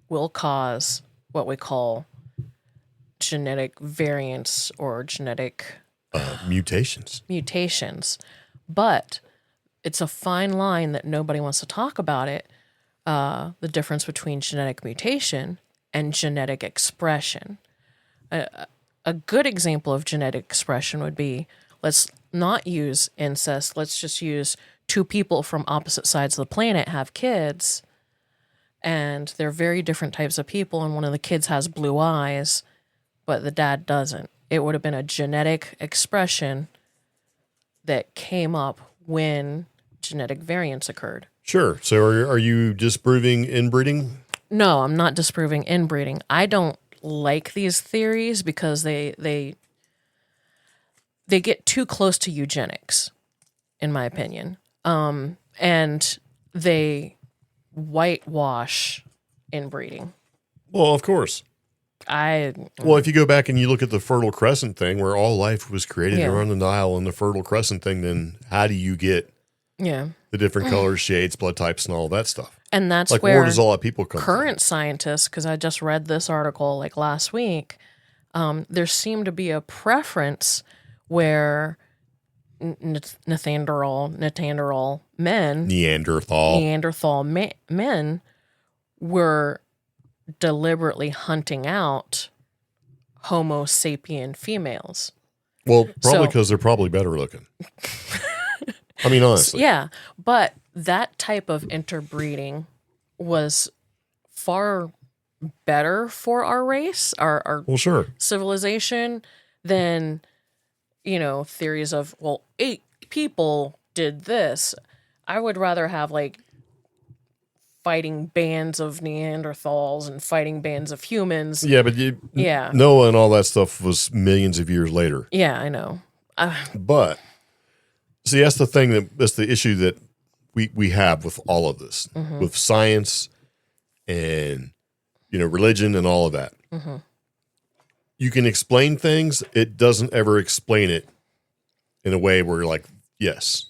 B: will cause what we call genetic variants or genetic
A: mutations.
B: But it's a fine line that nobody wants to talk about it. The difference between genetic mutation and genetic expression. A good example of genetic expression would be, let's not use incest. Let's just use 2 people from opposite sides of the planet have kids, and they're very different types of people, and one of the kids has blue eyes, but the dad doesn't. It would have been a genetic expression that came up when genetic variants occurred.
A: Sure. So are you disproving inbreeding?
B: No, I'm not disproving inbreeding. I don't like these theories because they get too close to eugenics, in my opinion. And they whitewash inbreeding.
A: Well, of course. Well, if you go back and you look at the Fertile Crescent thing, where all life was created around the Nile and the Fertile Crescent thing, then how do you get the different colors, shades, blood types, and all that stuff?
B: And that's
A: like,
B: where
A: does all that people come
B: current
A: from?
B: Scientists, because I just read this article like last week, there seemed to be a preference where Neanderthal men were deliberately hunting out Homo sapien females.
A: Well, probably because they're probably better looking. I mean, honestly.
B: Yeah, but that type of interbreeding was far better for our race, our civilization, than, theories of, 8 people did this. I would rather have, fighting bands of Neanderthals and fighting bands of humans.
A: Yeah, but Noah and all that stuff was millions of years later.
B: Yeah, I know.
A: But, see, that's the issue that we have with all of this, with science and, religion and all of that. Mm-hmm. You can explain things. It doesn't ever explain it in a way where you're like, yes,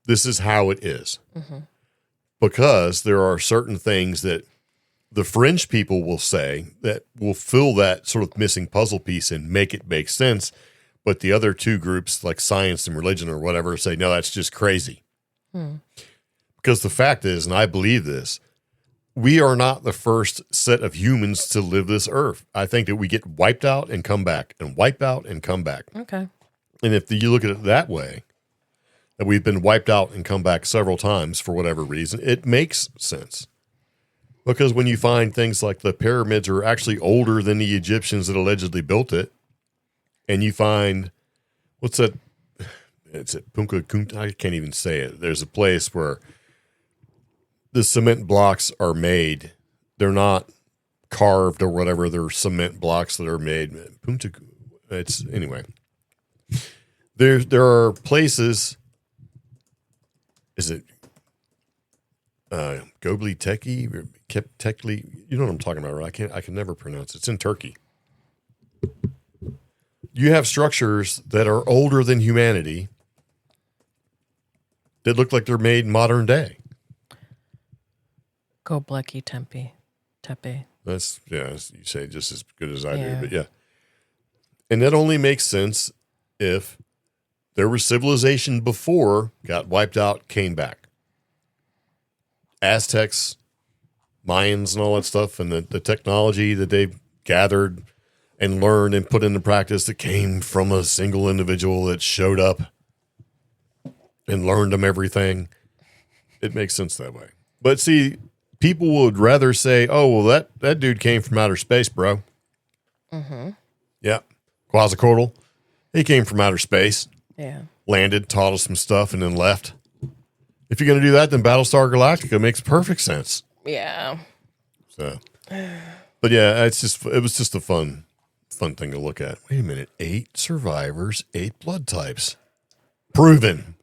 A: this is how it is. Mm-hmm. Because there are certain things that the fringe people will say that will fill that sort of missing puzzle piece and make it make sense. But the other 2 groups, like science and religion or whatever, say, no, that's just crazy. Because the fact is, and I believe this, we are not the first set of humans to live this earth. I think that we get wiped out and come back and wipe out and come back.
B: Okay.
A: And if you look at it that way, that we've been wiped out and come back several times for whatever reason, it makes sense. Because when you find things like the pyramids are actually older than the Egyptians that allegedly built it, and you find, what's that? It's at Punta Kunta. I can't even say it. There's a place where the cement blocks are made. They're not carved or whatever. They're cement blocks that are made. Anyway. There are places. Is it Göbekli Tekli? You know what I'm talking about, right? I can never pronounce it. It's in Turkey. You have structures that are older than humanity that look like they're made modern day.
B: Göbekli Tepe.
A: That's, you say just as good as I do, but yeah. And that only makes sense if there was civilization before, got wiped out, came back. Aztecs, Mayans, and all that stuff, and the technology that they've gathered and learned and put into practice that came from a single individual that showed up and learned them everything. It makes sense that way. But see, people would rather say, oh, well, that dude came from outer space, bro. Mm-hmm. Yeah. Quetzalcoatl, he came from outer space.
B: Yeah.
A: Landed, taught us some stuff, and then left. if you're going to do that, then Battlestar Galactica makes perfect sense.
B: Yeah.
A: So, but yeah, it was just a fun thing to look at. Wait a minute. 8 survivors, 8 blood types. Proven.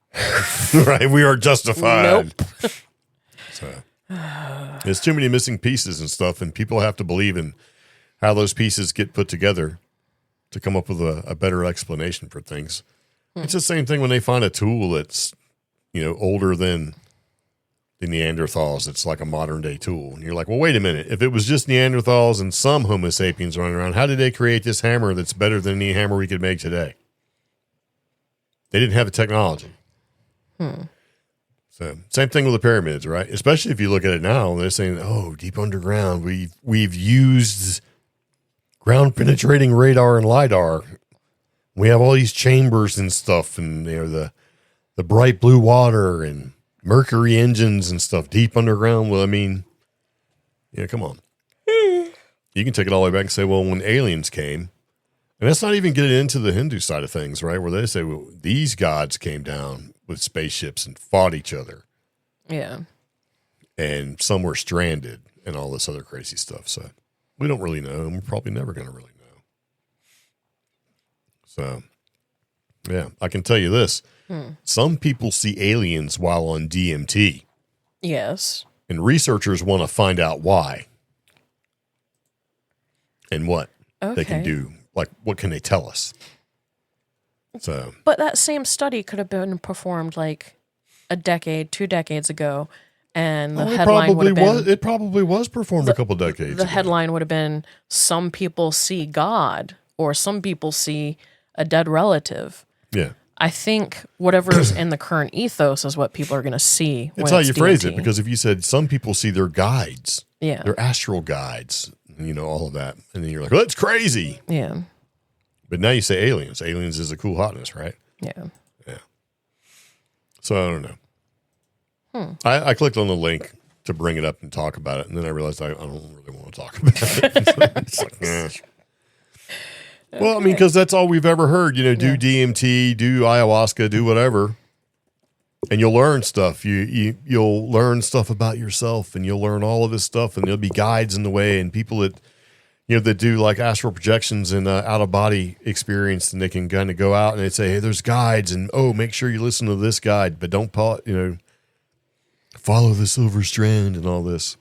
A: Right? We are justified.
B: Nope.
A: So, there's too many missing pieces and stuff, and people have to believe in how those pieces get put together to come up with a better explanation for things. It's the same thing when they find a tool that's, older than the Neanderthals. It's like a modern day tool. And you're like, well, wait a minute. If it was just Neanderthals and some Homo sapiens running around, how did they create this hammer that's better than any hammer we could make today? They didn't have the technology. So same thing with the pyramids, right? Especially if you look at it now, they're saying, oh, deep underground, we've used ground penetrating radar and LIDAR. We have all these chambers and stuff, and the bright blue water and mercury engines and stuff deep underground. Well, I mean, come on. You can take it all the way back and say, well, when aliens came, and that's not even getting into the Hindu side of things, right? Where they say, well, these gods came down with spaceships and fought each other.
B: Yeah.
A: And some were stranded and all this other crazy stuff. So we don't really know, and we're probably never going to really know. So, yeah, I can tell you this. Some people see aliens while on DMT.
B: Yes.
A: And researchers want to find out why and what they can do. Like, what can they tell us? So,
B: but that same study could have been performed like a decade, 2 decades ago, and the headline would have been...
A: It probably was performed a couple decades ago.
B: The headline would have been, some people see God, or some people see a dead relative.
A: Yeah.
B: I think whatever's in the current ethos is what people are going to see.
A: It's how you phrase it, because if you said some people see their guides, their astral guides, all of that, and then you're like, well, that's crazy.
B: Yeah.
A: But now you say aliens. Aliens is a cool hotness, right?
B: Yeah.
A: Yeah. So I don't know. I clicked on the link to bring it up and talk about it, and then I realized I don't really want to talk about it. It's like, Well, I mean, because that's all we've ever heard. Do DMT, do ayahuasca, do whatever, and you'll learn stuff. You'll learn stuff about yourself, and you'll learn all of this stuff, and there'll be guides in the way, and people that that do like astral projections and out of body experience, and they can kind of go out and they say, hey, there's guides, and make sure you listen to this guide, but don't follow the silver strand and all this.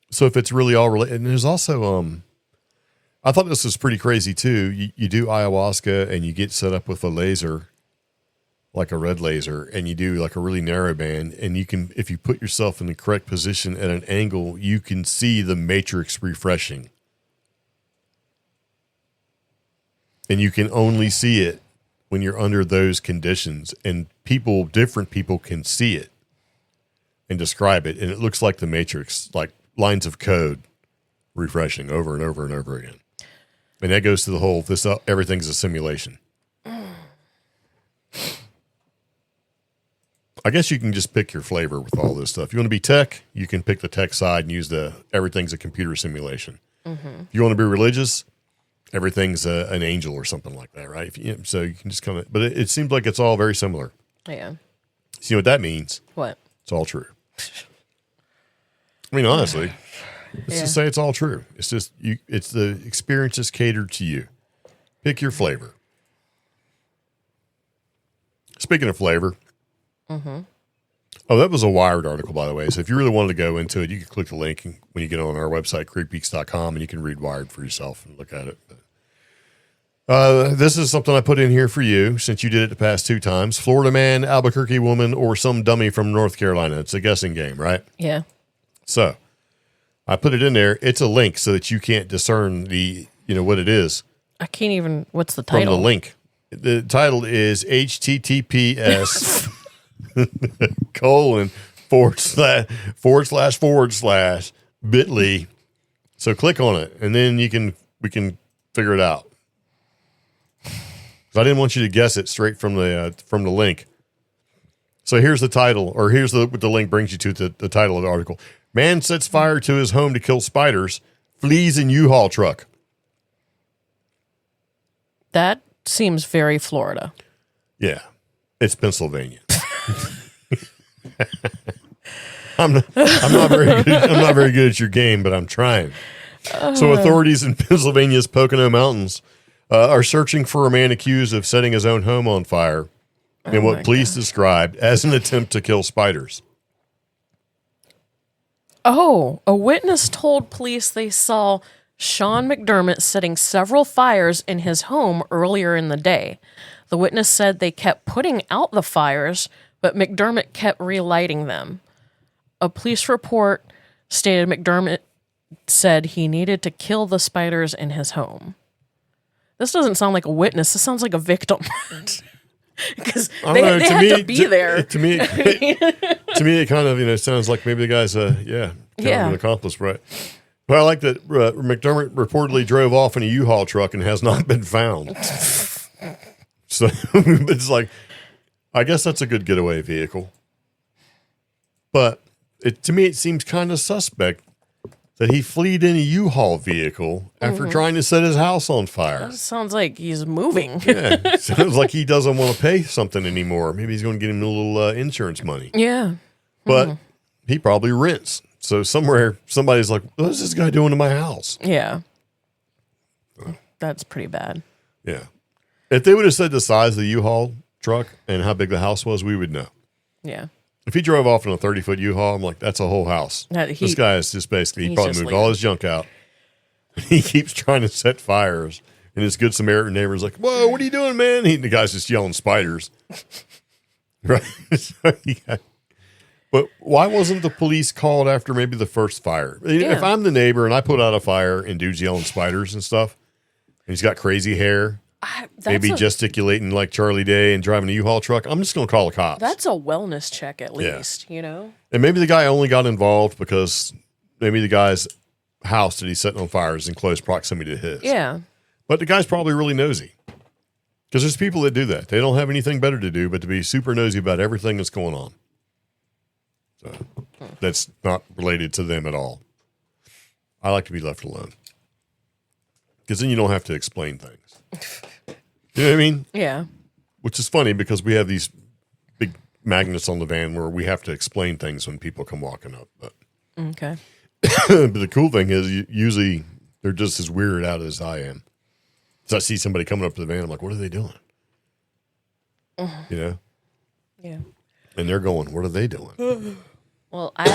A: So if it's really all related, and there's also I thought this was pretty crazy too. You do ayahuasca and you get set up with a laser, like a red laser, and you do like a really narrow band, and you can, if you put yourself in the correct position at an angle, you can see the matrix refreshing. And you can only see it when you're under those conditions, and different people can see it and describe it, and it looks like the matrix, like lines of code refreshing over and over and over again. And that goes to the whole, everything's a simulation. I guess you can just pick your flavor with all this stuff. If you want to be tech, you can pick the tech side and use everything's a computer simulation. If you want to be religious, everything's an angel or something like that, right? So you can just kind of, but it seems like it's all very similar.
B: Yeah.
A: See what that means?
B: What?
A: It's all true. I mean, honestly, let's just say it's all true. It's just it's the experiences catered to you. Pick your flavor. Speaking of flavor, oh, that was a Wired article, by the way. So if you really wanted to go into it, you can click the link when you get on our website, CreepGeeks.com, and you can read Wired for yourself and look at it. This is something I put in here for you since you did it the past 2 times. Florida man, Albuquerque woman, or some dummy from North Carolina. It's a guessing game, right?
B: Yeah. So
A: I put it in there. It's a link so that you can't discern what it is.
B: I can't even, what's the title?
A: From the link. The title is HTTPS / bit.ly. So click on it, and then we can figure it out. I didn't want you to guess it straight from the link. So here's the title, or here's what the link brings you to, the title of the article. Man sets fire to his home to kill spiders, flees in U-Haul truck.
B: That seems very Florida.
A: Yeah. It's Pennsylvania. I'm not very good. I'm not very good at your game, but I'm trying. So authorities in Pennsylvania's Pocono Mountains are searching for a man accused of setting his own home on fire in what police described as an attempt to kill spiders.
B: Oh, a witness told police they saw Sean McDermott setting several fires in his home earlier in the day. The witness said they kept putting out the fires, but McDermott kept relighting them. A police report stated McDermott said he needed to kill the spiders in his home. This doesn't sound like a witness. This sounds like a victim. Because they had to be there.
A: To me, it kind of sounds like maybe the guy's kind of an accomplice, right? But I like that McDermott reportedly drove off in a U-Haul truck and has not been found. So it's like, I guess that's a good getaway vehicle. But to me, it seems kind of suspect that he fled in a U-Haul vehicle after trying to set his house on fire.
B: That sounds like he's moving.
A: Yeah, sounds like he doesn't want to pay something anymore. Maybe he's going to get him a little insurance money.
B: Yeah.
A: But he probably rents. So somewhere, somebody's like, what is this guy doing to my house?
B: Yeah. That's pretty bad.
A: Yeah. If they would have said the size of the U-Haul truck and how big the house was, we would know.
B: Yeah.
A: If he drove off in a 30-foot U-Haul, I'm like, that's a whole house. This guy is just basically, he probably moved all his junk out. He keeps trying to set fires. And his good Samaritan neighbor's like, whoa, what are you doing, man? The guy's just yelling spiders. Right? But why wasn't the police called after maybe the first fire? Yeah. If I'm the neighbor and I put out a fire and dude's yelling spiders and stuff, and he's got crazy hair, maybe gesticulating like Charlie Day and driving a U-Haul truck, I'm just going to call the cops.
B: That's a wellness check at least, And
A: maybe the guy only got involved because maybe the guy's house that he's setting on fire is in close proximity to his.
B: Yeah.
A: But the guy's probably really nosy. Because there's people that do that. They don't have anything better to do but to be super nosy about everything that's going on. So that's not related to them at all. I like to be left alone. Because then you don't have to explain things. You know what I mean?
B: Yeah.
A: Which is funny because we have these big magnets on the van where we have to explain things when people come walking up. But
B: okay.
A: But the cool thing is usually they're just as weirded out as I am. So I see somebody coming up to the van. I'm like, what are they doing?
B: Yeah.
A: And they're going, what are they doing?
B: Well, I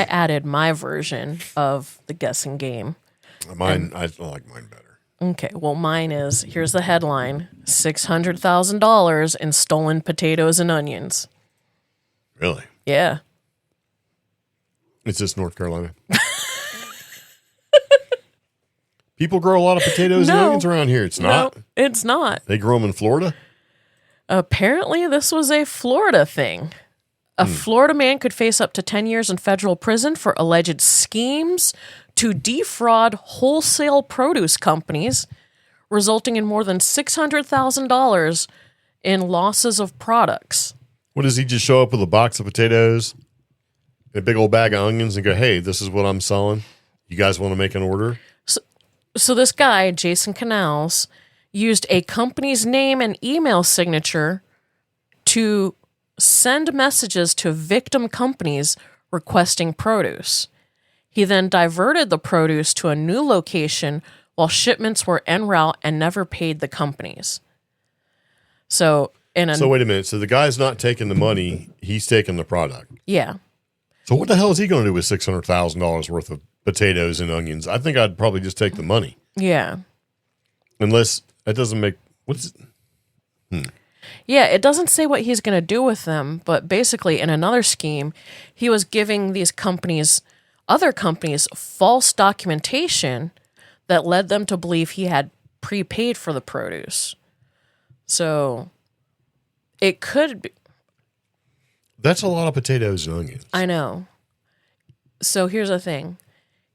B: added my version of the guessing game.
A: I like mine better.
B: Okay, well, mine is, here's the headline, $600,000 in stolen potatoes and onions.
A: Really?
B: Yeah.
A: Is this North Carolina? People grow a lot of potatoes and onions around here. It's not?
B: No, it's not.
A: They grow them in Florida?
B: Apparently, this was a Florida thing. A Florida man could face up to 10 years in federal prison for alleged schemes to defraud wholesale produce companies, resulting in more than $600,000 in losses of products.
A: What, does he just show up with a box of potatoes, a big old bag of onions, and go, hey, this is what I'm selling? You guys want to make an order?
B: So this guy, Jason Canals, used a company's name and email signature to send messages to victim companies requesting produce. He then diverted the produce to a new location while shipments were en route and never paid the companies. So wait a minute. So the guy's not taking the money, he's taking the product. Yeah.
A: So what the hell is he going to do with $600,000 worth of potatoes and onions? I think I'd probably just take the money.
B: Yeah.
A: Unless that doesn't make
B: Yeah, it doesn't say what he's going to do with them, but basically in another scheme, he was giving these other companies, false documentation that led them to believe he had prepaid for the produce. So it could be.
A: That's a lot of potatoes and onions.
B: I know. So here's the thing.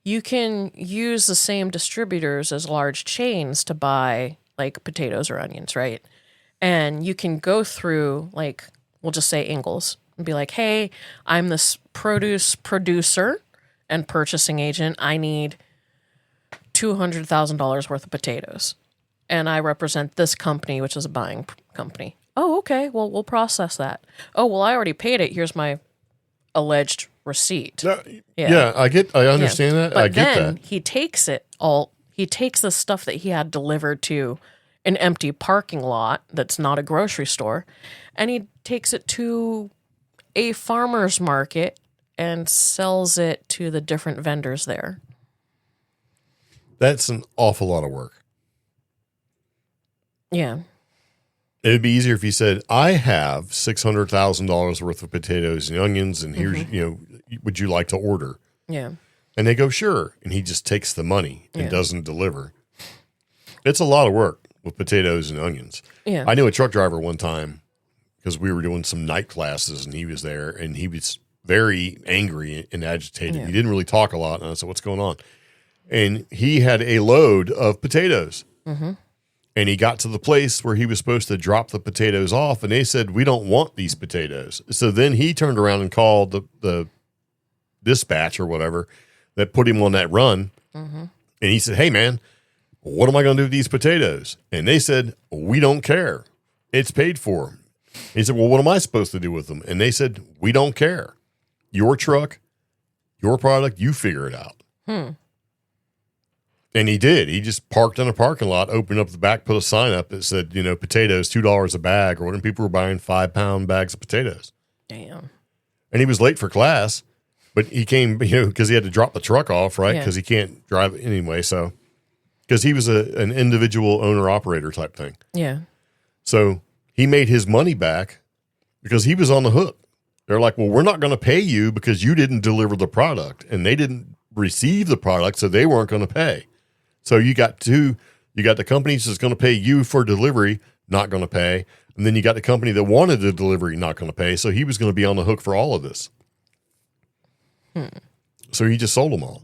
B: You can use the same distributors as large chains to buy like potatoes or onions, right? And you can go through, like, we'll just say Ingles and be like, hey, I'm this produce producer and purchasing agent. I need $200,000 worth of potatoes. And I represent this company, which is a buying company. Oh, okay, well, we'll process that. Oh, well, I already paid it. Here's my alleged receipt.
A: Yeah, I understand that.
B: But
A: I get
B: then
A: that.
B: he takes the stuff that he had delivered to an empty parking lot that's not a grocery store, and he takes it to a farmer's market and sells it to the different vendors there.
A: That's an awful lot of work.
B: Yeah.
A: It would be easier if he said, I have $600,000 worth of potatoes and onions, and here's, would you like to order?
B: Yeah.
A: And they go, sure. And he just takes the money and doesn't deliver. It's a lot of work with potatoes and onions.
B: Yeah.
A: I knew a truck driver one time because we were doing some night classes and he was there and he was very angry and agitated.
B: Yeah.
A: He didn't really talk a lot. And I said, what's going on? And he had a load of potatoes. Mm-hmm. And he got to the place where he was supposed to drop the potatoes off, and they said, we don't want these potatoes. So then he turned around and called the dispatch or whatever that put him on that run. Mm-hmm. And he said, hey, man, what am I going to do with these potatoes? And they said, we don't care. It's paid for. And he said, well, what am I supposed to do with them? And they said, we don't care. Your truck, your product, you figure it out. And he did. He just parked in a parking lot, opened up the back, put a sign up that said, potatoes, $2 a bag, or when people were buying 5-pound bags of potatoes.
B: Damn.
A: And he was late for class, but he came, because he had to drop the truck off, right? Because he can't drive it anyway. So, because he was an individual owner operator type thing.
B: Yeah.
A: So he made his money back because he was on the hook. They're like, well, we're not going to pay you because you didn't deliver the product, and they didn't receive the product, so they weren't going to pay. So you got the company that's going to pay you for delivery, not going to pay. And then you got the company that wanted the delivery, not going to pay. So he was going to be on the hook for all of this. So he just sold them all.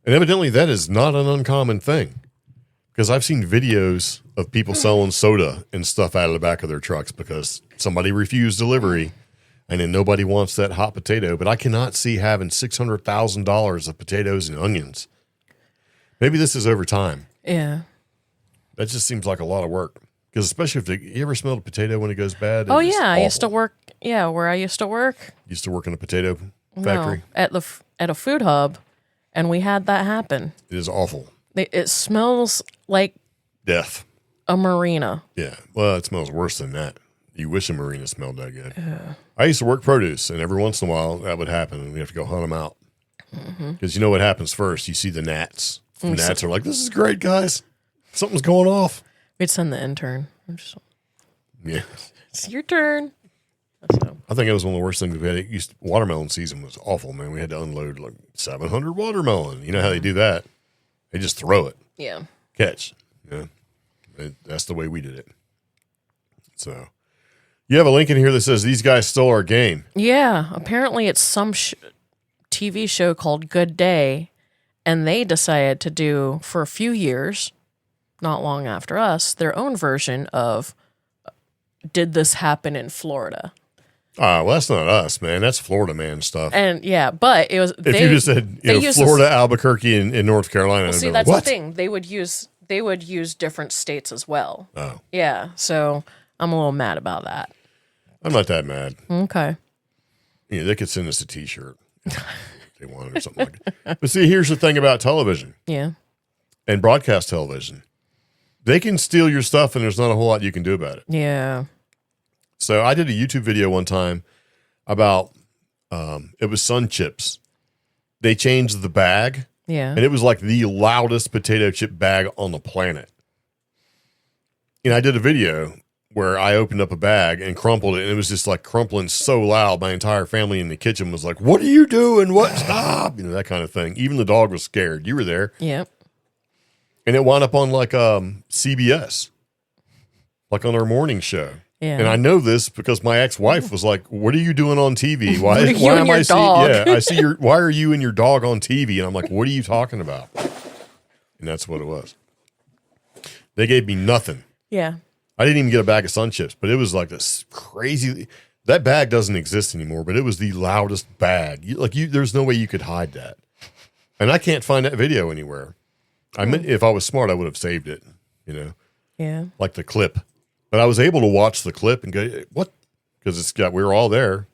A: And evidently that is not an uncommon thing, because I've seen videos of people selling soda and stuff out of the back of their trucks because somebody refused delivery and then nobody wants that hot potato. But I cannot see having $600,000 of potatoes and onions. Maybe this is over time.
B: Yeah.
A: That just seems like a lot of work. Because especially if you ever smell a potato when it goes bad?
B: Oh, yeah. I used to work. Yeah, where I used to work.
A: Used to work in a potato factory?
B: No, at a food hub, and we had that happen.
A: It is awful.
B: It smells like
A: death.
B: A marina.
A: Yeah. Well, it smells worse than that. You wish a marina smelled that good. I used to work produce, and every once in a while that would happen, and we have to go hunt them out. Because you know what happens first? You see the gnats. The gnats are like, this is great, guys. Something's going off.
B: We'd send the intern.
A: Yeah.
B: It's your turn. So.
A: I think it was one of the worst things we had. Watermelon season was awful, man. We had to unload like 700 watermelon. You know how they do that? They just throw it.
B: Yeah.
A: Catch. Yeah. That's the way we did it. So you have a link in here that says these guys stole our game.
B: Yeah. Apparently it's some TV show called Good Day. And they decided to do, for a few years, not long after us, their own version of Did This Happen in Florida?
A: Well, that's not us, man. That's Florida man stuff.
B: And yeah, but it was.
A: If you just said Florida, Albuquerque, and North Carolina,
B: well, see, that's the thing. They would use different states as well. Oh, yeah. So I'm a little mad about that.
A: I'm not that mad.
B: Okay.
A: Yeah, they could send us a T-shirt. They wanted or something like that. But see, here's the thing about television.
B: Yeah.
A: And broadcast television. They can steal your stuff and there's not a whole lot you can do about it.
B: Yeah.
A: So I did a YouTube video one time about, it was Sun Chips. They changed the bag.
B: Yeah.
A: And it was like the loudest potato chip bag on the planet. And I did a video where I opened up a bag and crumpled it, and it was just like crumpling so loud. My entire family in the kitchen was like, what are you doing? What? Stop. That kind of thing. Even the dog was scared. You were there.
B: Yep.
A: And it wound up on like CBS, like on our morning show.
B: Yeah.
A: And I know this because my ex-wife was like, what are you doing on TV? Why
B: am I seeing?
A: I see why are you and your dog on TV? And I'm like, what are you talking about? And that's what it was. They gave me nothing.
B: Yeah.
A: I didn't even get a bag of Sun Chips, but it was like this crazy. That bag doesn't exist anymore, but it was the loudest bag. There's no way you could hide that. And I can't find that video anywhere. I meant if I was smart, I would have saved it,
B: Yeah.
A: like the clip. But I was able to watch the clip and go, what? Because we were all there.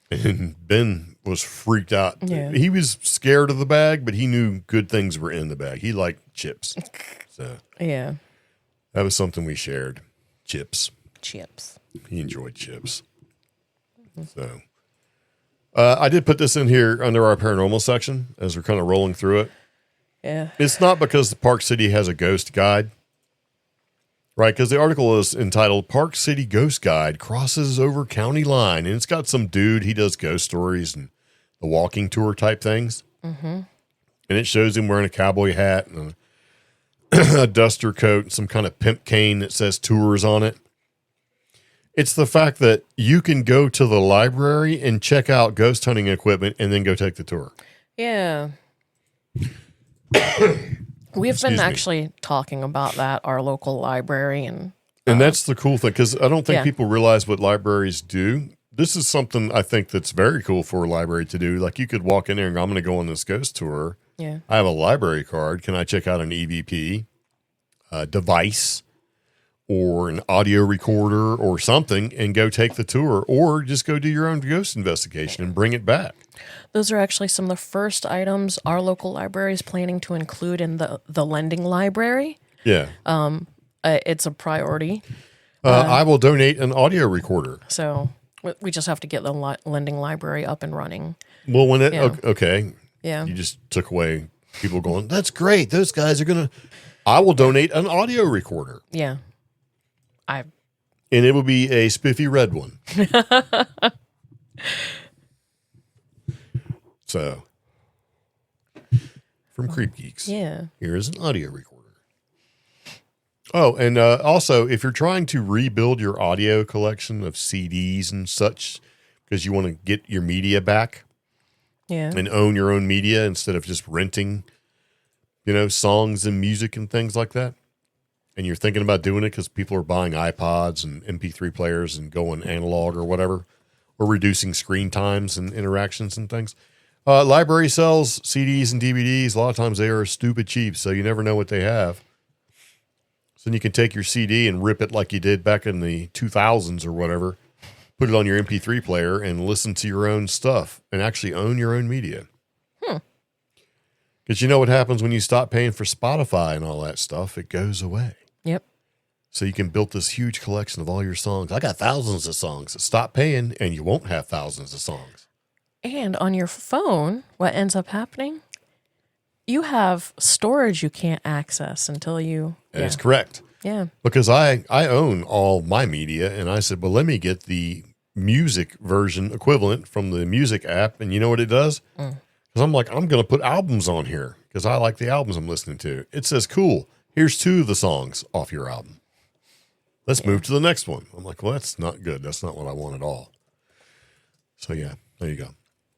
A: And Ben was freaked out.
B: Yeah.
A: He was scared of the bag, but he knew good things were in the bag. He liked chips. So
B: Yeah.
A: that was something we shared. Chips. He enjoyed chips. So I did put this in here under our paranormal section as we're kind of rolling through it.
B: Yeah.
A: It's not because the Park City has a ghost guide, right? Because the article is entitled Park City Ghost Guide Crosses Over County Line. And it's got some dude, he does ghost stories and the walking tour type things. Mm-hmm. And it shows him wearing a cowboy hat and a duster coat and some kind of pimp cane that says tours on it. It's the fact that you can go to the library and check out ghost hunting equipment and then go take the tour.
B: Yeah. We've been actually talking about that, our local library. And
A: that's the cool thing, because I don't think people realize what libraries do. This is something I think that's very cool for a library to do. Like you could walk in there and go, I'm going to go on this ghost tour.
B: Yeah.
A: I have a library card. Can I check out an EVP device or an audio recorder or something and go take the tour, or just go do your own ghost investigation and bring it back?
B: Those are actually some of the first items our local library is planning to include in the lending library.
A: Yeah.
B: It's a priority.
A: I will donate an audio recorder.
B: So we just have to get the lending library up and running.
A: Well, when it, okay.
B: Yeah.
A: You just took away people going, that's great. Those guys are going to, I will donate an audio recorder.
B: Yeah.
A: And it will be a spiffy red one. So, from CreepGeeks.
B: Yeah.
A: Here is an audio recorder. Oh, and also, if you're trying to rebuild your audio collection of CDs and such, because you want to get your media back and own your own media instead of just renting, songs and music and things like that, and you're thinking about doing it because people are buying iPods and MP3 players and going analog or whatever, or reducing screen times and interactions and things. Library sells CDs and DVDs. A lot of times they are stupid cheap, so you never know what they have. So then you can take your CD and rip it like you did back in the 2000s or whatever, put it on your MP3 player and listen to your own stuff and actually own your own media. Because you know what happens when you stop paying for Spotify and all that stuff? It goes away.
B: Yep.
A: So you can build this huge collection of all your songs. I got thousands of songs. Stop paying and you won't have thousands of songs.
B: And on your phone, what ends up happening? You have storage you can't access until you...
A: That's correct.
B: Yeah.
A: Because I own all my media, and I said, well, let me get the music version equivalent from the music app. And you know what it does? Because I'm like, I'm going to put albums on here because I like the albums I'm listening to. It says, cool, here's 2 of the songs off your album. Let's move to the next one. I'm like, well, that's not good. That's not what I want at all. So, yeah, there you go.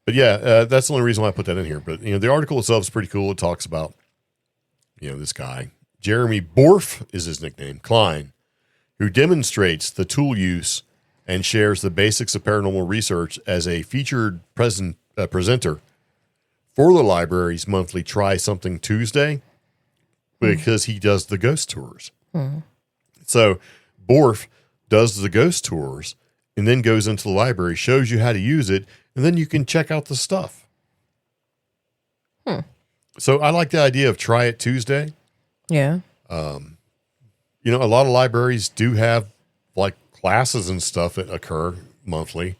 A: But, yeah, that's the only reason why I put that in here. But, the article itself is pretty cool. It talks about, this guy, Jeremy Borf is his nickname, Klein, who demonstrates the tool use and shares the basics of paranormal research as a featured presenter for the library's monthly Try Something Tuesday, because he does the ghost tours. So Borf does the ghost tours and then goes into the library, shows you how to use it, and then you can check out the stuff. So I like the idea of Try It Tuesday.
B: Yeah.
A: A lot of libraries do have like classes and stuff that occur monthly.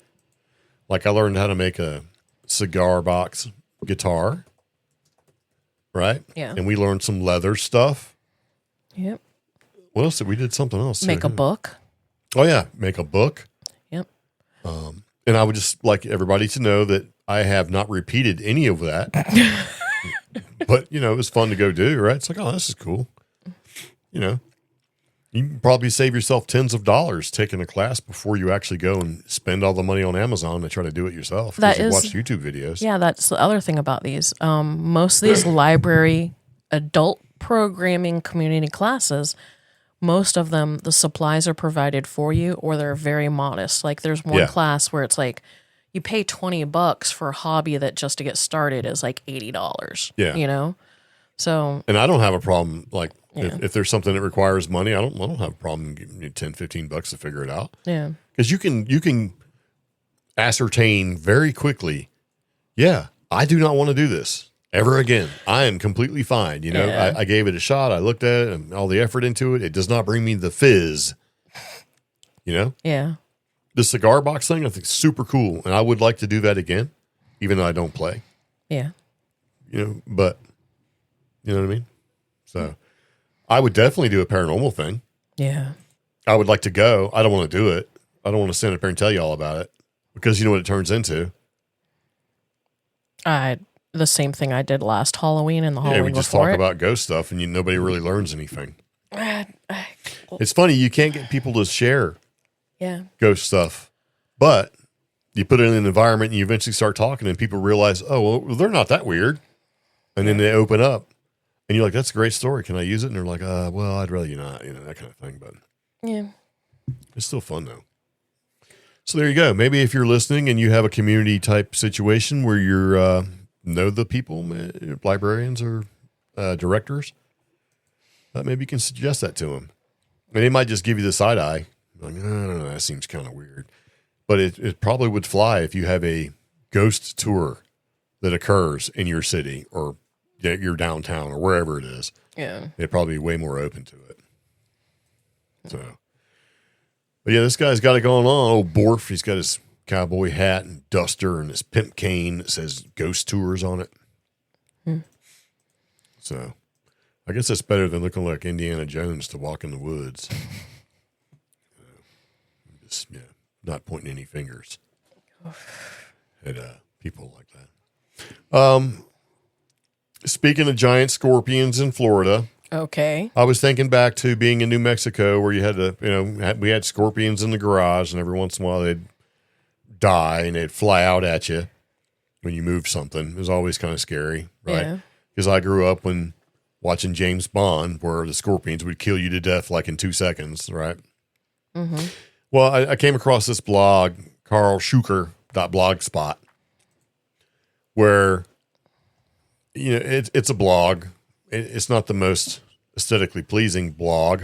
A: Like I learned how to make a cigar box guitar, right?
B: Yeah.
A: And we learned some leather stuff.
B: Yep.
A: What else did we did something else?
B: Make a book.
A: Oh yeah, make a book.
B: Yep.
A: And I would just like everybody to know that I have not repeated any of that. But, it was fun to go do, right? It's like, oh, this is cool. You can probably save yourself tens of dollars taking a class before you actually go and spend all the money on Amazon to try to do it yourself.
B: That
A: you
B: is,
A: watch YouTube videos.
B: Yeah, that's the other thing about these. Most of these library adult programming community classes, most of them, the supplies are provided for you or they're very modest. Like there's one class where it's like, you pay $20 for a hobby that just to get started is like $80.
A: Yeah.
B: So,
A: and I don't have a problem. Like
B: Yeah.
A: if there's something that requires money, I don't have a problem giving you $10-15 to figure it out.
B: yeah.
A: Because you can ascertain very quickly. Yeah, I do not want to do this ever again. I am completely fine. You know,
B: Yeah.
A: I gave it a shot. I looked at it and all the effort into it. It does not bring me the fizz. You know,
B: Yeah.
A: the cigar box thing, I think is super cool. And I would like to do that again, even though I don't play,
B: Yeah.
A: you know, but you know what I mean? So I would definitely do a paranormal thing.
B: Yeah.
A: I would like to go. I don't want to do it. I don't want to stand up here and tell you all about it because you know what it turns into.
B: The same thing I did last Halloween and the Halloween
A: We just
B: before
A: talk
B: it.
A: about ghost stuff and nobody really learns anything.
B: Uh,
A: It's funny. You can't get people to share
B: yeah.
A: ghost stuff, but you put it in an environment and you eventually start talking and people realize, oh, well, they're not that weird. And then they open up and you're like, that's a great story. Can I use it? And they're like, well, I'd rather you not, you know, that kind of thing. But
B: Yeah.
A: it's still fun though. So there you go. Maybe if you're listening and you have a community type situation where you're, know the people, librarians or directors, maybe you can suggest that to them. And they might just give you the side eye. Like, I don't know, that seems kind of weird. But it probably would fly if you have a ghost tour that occurs in your city or your downtown or wherever it is.
B: Yeah.
A: They'd probably be way more open to it. So, but yeah, this guy's got it going on. Old Borf, he's got his cowboy hat and duster and his pimp cane that says ghost tours on it. So I guess that's better than looking like Indiana Jones to walk in the woods. Just, not pointing any fingers at people like that. Speaking of giant scorpions in Florida,
B: Okay.
A: I was thinking back to being in New Mexico where you had to, we had scorpions in the garage and every once in a while they'd die and they'd fly out at you when you moved something. It was always kind of scary, right? Because I grew up when watching James Bond where the scorpions would kill you to death like in 2 seconds, right?
B: Mm-hmm.
A: Well, I came across this blog, carlschuker.blogspot, where, you know, it's a blog. It's not the most aesthetically pleasing blog,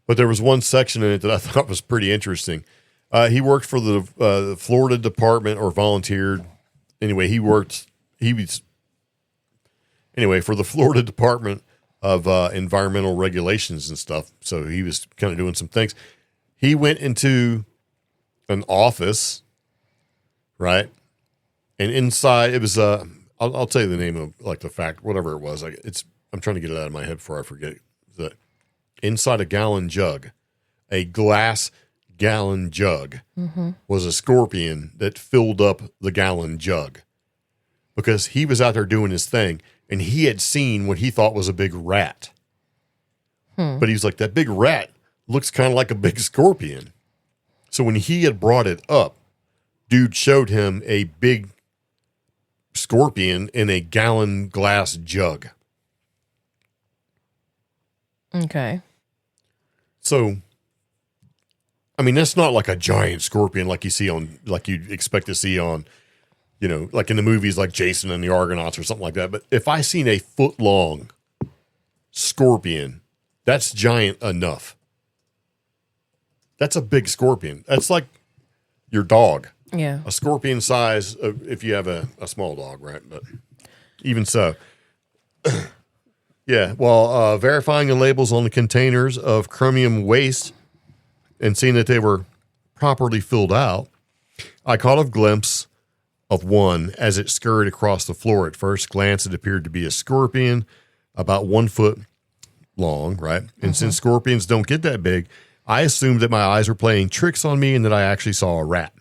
A: but there was one section in it that I thought was pretty interesting. He worked for the Florida Department or volunteered. Anyway, for the Florida Department of Environmental Regulations and stuff. So he was kind of doing some things. He went into an office, right? And inside it was, I'll tell you the name of like the fact, whatever it was. Like I'm trying to get it out of my head before I forget it. Inside a gallon jug, a glass gallon jug, was a scorpion that filled up the gallon jug because he was out there doing his thing and he had seen what he thought was a big rat. But he was like, that big rat looks kind of like a big scorpion. So when he had brought it up, dude showed him a big scorpion in a gallon glass jug.
B: Okay.
A: So, I mean, that's not like a giant scorpion like you'd expect to see on, you know, like in the movies like Jason and the Argonauts or something like that. But if I seen a foot long scorpion, that's giant enough. That's a big scorpion. That's like your dog.
B: Yeah.
A: A scorpion size if you have a small dog, right? But even so. Yeah, well, verifying the labels on the containers of chromium waste and seeing that they were properly filled out, I caught a glimpse of one as it scurried across the floor. At first glance, it appeared to be a scorpion about 1 foot long, right? And since scorpions don't get that big, I assumed that my eyes were playing tricks on me and that I actually saw a rat.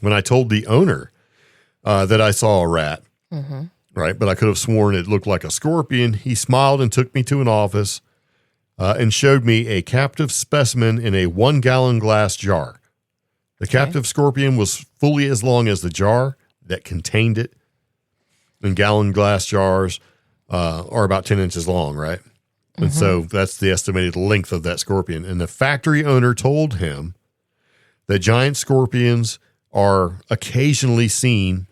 A: When I told the owner that I saw a rat, right, but I could have sworn it looked like a scorpion, he smiled and took me to an office and showed me a captive specimen in a 1 gallon glass jar. The captive scorpion was fully as long as the jar that contained it. And gallon glass jars are about 10 inches long, right? And so that's the estimated length of that scorpion. And the factory owner told him that giant scorpions are occasionally seen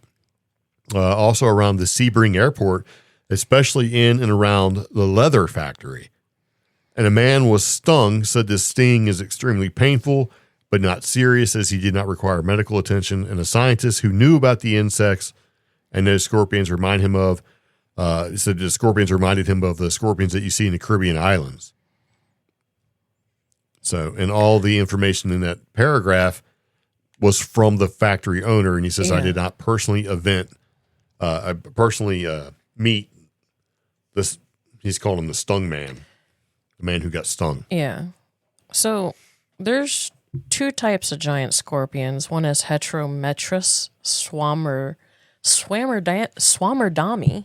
A: also around the Sebring Airport especially in and around the leather factory. And a man was stung, said this sting is extremely painful, but not serious, as he did not require medical attention. And a scientist who knew about the insects and those scorpions remind him of, said the scorpions reminded him of the scorpions that you see in the Caribbean islands. So, and all the information in that paragraph was from the factory owner. And he says, I did not personally meet this. He's called him the stung man, the man who got stung.
B: Yeah. So there's two types of giant scorpions. One is Heterometrus swammerdami,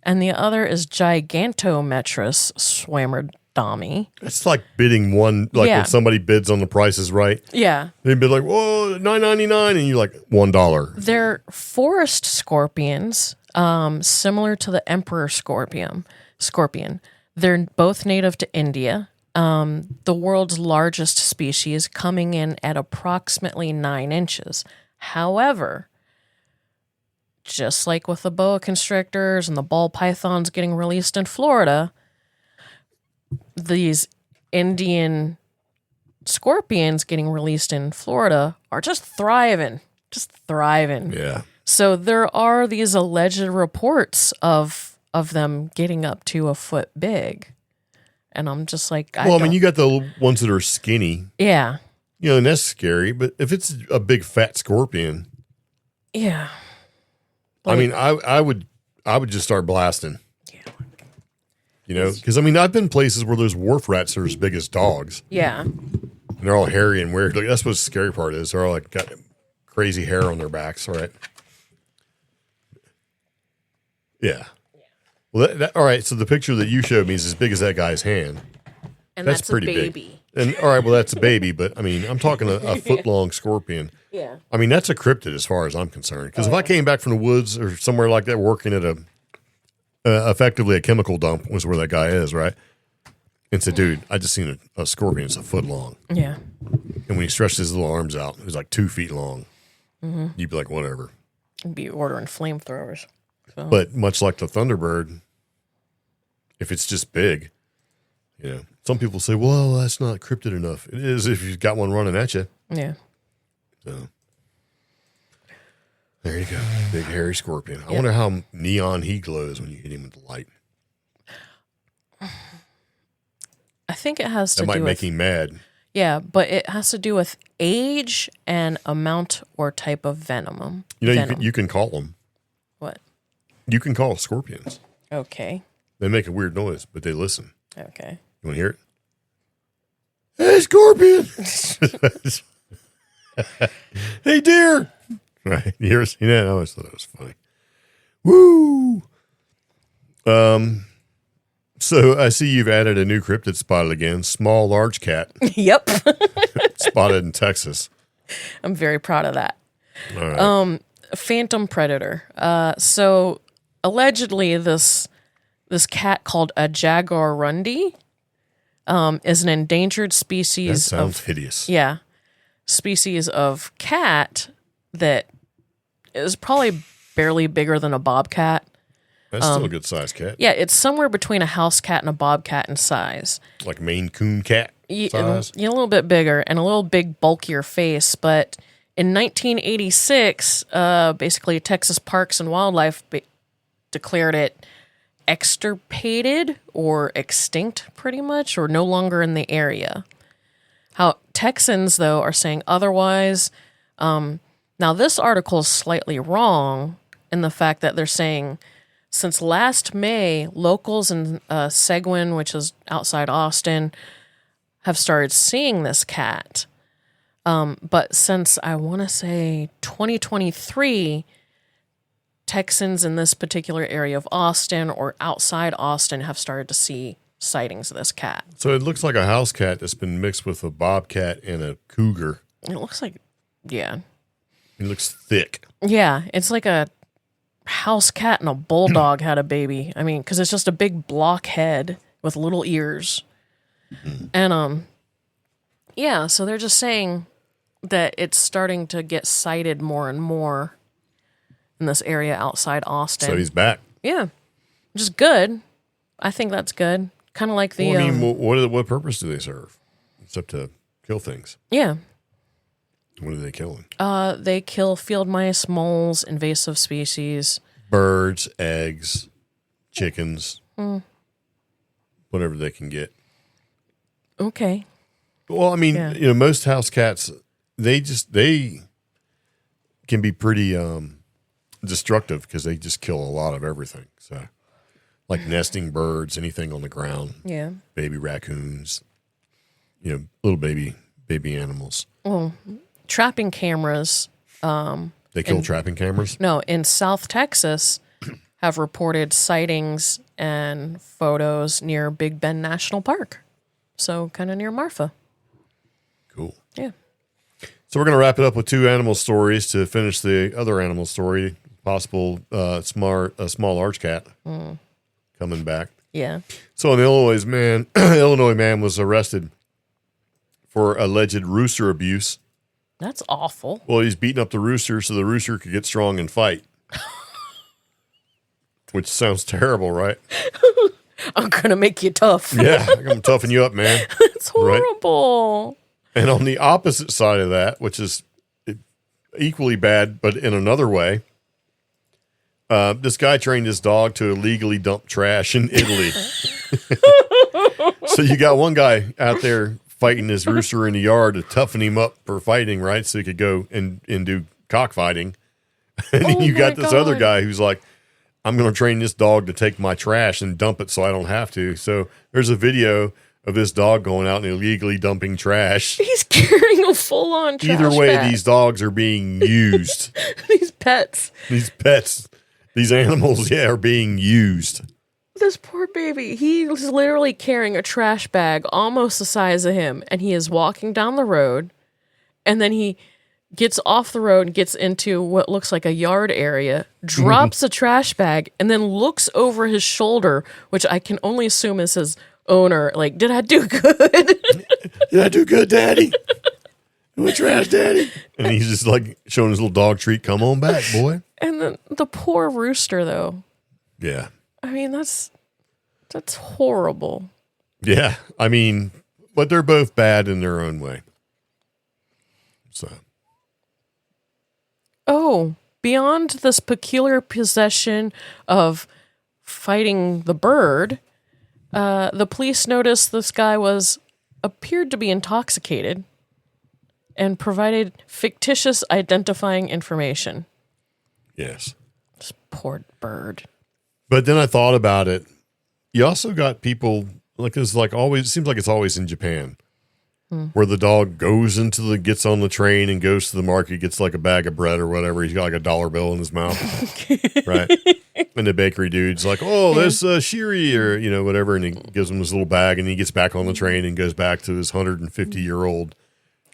B: and the other is Gigantometrus swammerdami.
A: It's like bidding one, like when somebody bids on The Price is Right.
B: Yeah.
A: They'd be like, whoa, $9.99, and you're like, $1.
B: They're forest scorpions, similar to the emperor scorpion. They're both native to India. The world's largest species, coming in at approximately 9 inches. However, just like with the boa constrictors and the ball pythons getting released in Florida, these Indian scorpions getting released in Florida are just thriving.
A: Yeah.
B: So there are these alleged reports of them getting up to a foot big. And I'm just like,
A: you got the ones that are skinny.
B: Yeah.
A: You know, and that's scary. But if it's a big fat scorpion.
B: Yeah.
A: Like, I would just start blasting. Yeah. You know, because I've been places where there's wharf rats that are as big as dogs.
B: Yeah.
A: And they're all hairy and weird. Like, that's what the scary part is. They're all like got crazy hair on their backs, right? Yeah. Well, all right. So the picture that you showed me is as big as that guy's hand.
B: And that's pretty a baby.
A: Big. And all right, well, that's a baby, but I'm talking a foot-long scorpion.
B: Yeah.
A: That's a cryptid as far as I'm concerned. Because if I came back from the woods or somewhere like that, working at effectively a chemical dump was where that guy is, right? And said, dude, I just seen a scorpion. It's a foot long.
B: Yeah.
A: And when he stretched his little arms out, it was like 2 feet long. Mm-hmm. You'd be like, whatever.
B: You'd be ordering flamethrowers. So.
A: But much like the Thunderbird, if it's just big, you know, some people say, well, that's not cryptid enough. It is if you've got one running at you.
B: Yeah.
A: So there you go. Big hairy scorpion. I wonder how neon he glows when you hit him with the light.
B: I think it has to do with...
A: That might make him mad.
B: Yeah, but it has to do with age and amount or type of venom.
A: You know, you can call them.
B: What?
A: You can call scorpions.
B: Okay.
A: They make a weird noise, but they listen.
B: Okay.
A: You want to hear it? Hey, scorpion! Hey, deer! Right. You ever seen that? I always thought that was funny. Woo! So I see you've added a new cryptid spotted again. Small, large cat.
B: Yep.
A: Spotted in Texas.
B: I'm very proud of that.
A: All right.
B: Phantom predator. So allegedly this cat called a jaguarundi is an endangered species.
A: That sounds hideous.
B: Yeah. Species of cat that is probably barely bigger than a bobcat.
A: That's still a good sized cat.
B: Yeah, it's somewhere between a house cat and a bobcat in size.
A: Like Maine Coon cat size?
B: A little bit bigger and a little big, bulkier face. But in 1986, basically Texas Parks and Wildlife declared it extirpated or extinct pretty much, or no longer in the area. How Texans, though, are saying otherwise. Now, this article is slightly wrong in the fact that they're saying... Since last May, locals in Seguin, which is outside Austin, have started seeing this cat. But since, I want to say, 2023, Texans in this particular area of Austin or outside Austin have started to see sightings of this cat.
A: So it looks like a house cat that's been mixed with a bobcat and a cougar.
B: It looks like, yeah.
A: It looks thick.
B: Yeah, it's like a house cat and a bulldog had a baby. I mean, because it's just a big block head with little ears. And yeah, so they're just saying that it's starting to get sighted more and more in this area outside Austin.
A: So he's back.
B: Yeah. which is good. I think that's good. Kind of like the.
A: Well, I mean, what purpose do they serve except to kill things?
B: Yeah.
A: What are they killing?
B: They kill field mice, moles, invasive species,
A: birds, eggs, chickens, whatever they can get.
B: Okay.
A: Well, I mean, most house cats, they can be pretty destructive because they just kill a lot of everything. So, like nesting birds, anything on the ground.
B: Yeah.
A: Baby raccoons, little baby animals.
B: Well, trapping cameras.
A: They kill trapping cameras?
B: No, in South Texas have reported sightings and photos near Big Bend National Park. So kind of near Marfa.
A: Cool.
B: Yeah.
A: So we're going to wrap it up with 2 animal stories to finish the other animal story. Possible small large cat coming back.
B: Yeah.
A: So an Illinois man was arrested for alleged rooster abuse.
B: That's awful.
A: Well, he's beating up the rooster so the rooster could get strong and fight. Which sounds terrible, right?
B: I'm going to make you tough.
A: Yeah, I'm going to toughen you up, man.
B: It's horrible.
A: Right? And on the opposite side of that, which is equally bad, but in another way, this guy trained his dog to illegally dump trash in Italy. So you got one guy out there fighting his rooster in the yard to toughen him up for fighting, right? So he could go and do cockfighting. And then you got this other guy who's like, I'm going to train this dog to take my trash and dump it so I don't have to. So there's a video of this dog going out and illegally dumping trash.
B: He's carrying a full-on trash
A: Either way,
B: bag.
A: these dogs are being used.
B: These pets.
A: These animals, are being used.
B: This poor baby, he was literally carrying a trash bag almost the size of him, and he is walking down the road, and then he gets off the road and gets into what looks like a yard area, drops a trash bag, and then looks over his shoulder, which I can only assume is his owner. Like, did I do good?
A: Did I do good, Daddy? I'm a trash daddy. And he's just like showing his little dog treat. Come on back, boy.
B: And then the poor rooster, though.
A: Yeah.
B: I mean, that's horrible.
A: Yeah. I mean, but they're both bad in their own way. So.
B: Oh, beyond this peculiar possession of fighting the bird, the police noticed this guy appeared to be intoxicated and provided fictitious identifying information.
A: Yes.
B: This poor bird.
A: But then I thought about it. You also got people it seems like it's always in Japan, where the dog gets on the train and goes to the market, gets like a bag of bread or whatever. He's got like a dollar bill in his mouth, right? And the bakery dude's like, "Oh, there's shiri," or whatever, and he gives him this little bag, and he gets back on the train and goes back to his 150-year-old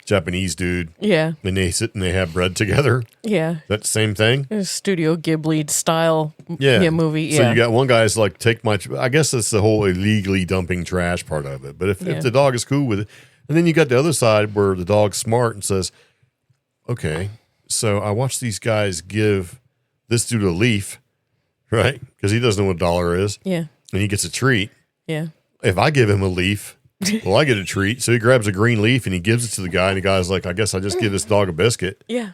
A: Japanese dude. Yeah, and they sit and they have bread together. Yeah, that the same thing.
B: Studio Ghibli style. Movie. Yeah.
A: So you got one guy's like, I guess that's the whole illegally dumping trash part of it. But if the dog is cool with it. And then you got the other side where the dog's smart and says, okay, so I watched these guys give this dude a leaf, right? Because he doesn't know what a dollar is. Yeah. And he gets a treat. Yeah. If I give him a leaf, well, I get a treat. So he grabs a green leaf and he gives it to the guy. And the guy's like, I guess I just give this dog a biscuit. Yeah.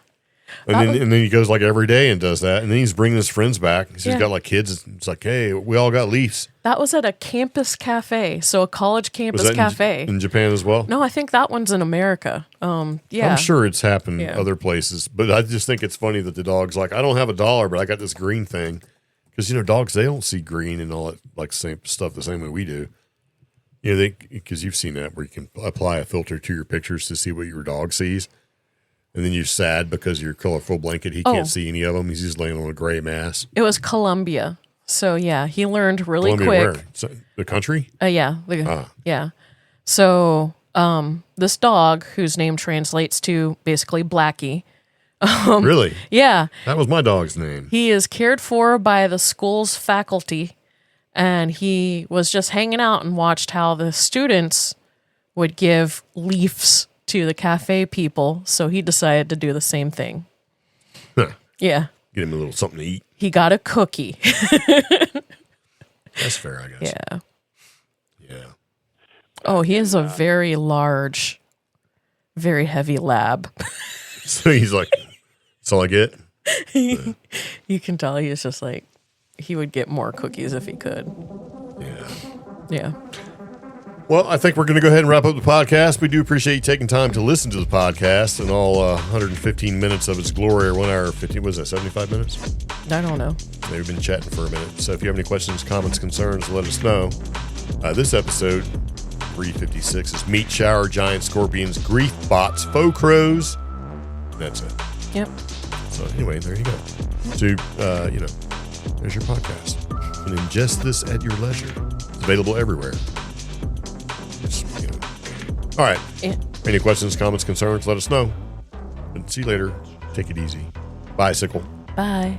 A: And then he goes like every day and does that. And then he's bringing his friends back. He's got like kids. It's like, hey, we all got leaves.
B: That was at a campus cafe. So a college campus cafe.
A: In Japan as well?
B: No, I think that one's in America. Yeah.
A: I'm sure it's happened other places. But I just think it's funny that the dog's like, I don't have a dollar, but I got this green thing. Because, dogs, they don't see green and all that like same stuff the same way we do. Because you've seen that where you can apply a filter to your pictures to see what your dog sees. And then you're sad because your colorful blanket, he can't see any of them. He's just laying on a gray mass.
B: It was Colombia. So, yeah, he learned really quick.
A: Where? So, the country?
B: Yeah. Yeah. So, this dog, whose name translates to basically Blackie.
A: Really?
B: Yeah.
A: That was my dog's name.
B: He is cared for by the school's faculty. And he was just hanging out and watched how the students would give leaves to the cafe people, so he decided to do the same thing. Huh. Yeah.
A: Get him a little something to eat.
B: He got a cookie.
A: That's fair, I guess.
B: Yeah.
A: Yeah.
B: Oh, he is a very large, very heavy lab.
A: So he's like, that's all I get?
B: You can tell he's just like, he would get more cookies if he could.
A: Yeah.
B: Yeah.
A: Well, I think we're going to go ahead and wrap up the podcast. We do appreciate you taking time to listen to the podcast and all 115 minutes of its glory, or 1 hour 15. Was that 75 minutes?
B: I don't know.
A: We've been chatting for a minute. So if you have any questions, comments, concerns, let us know. This episode, 356, is Meat Shower, Giant Scorpions, Griefbots, Faux Crows. That's it.
B: Yep.
A: So anyway, there you go. So, there's your podcast. You can ingest this at your leisure. It's available everywhere. All right.
B: Yeah.
A: Any questions, comments, concerns, let us know. And see you later. Take it easy. Bye, Sickle.
B: Bye.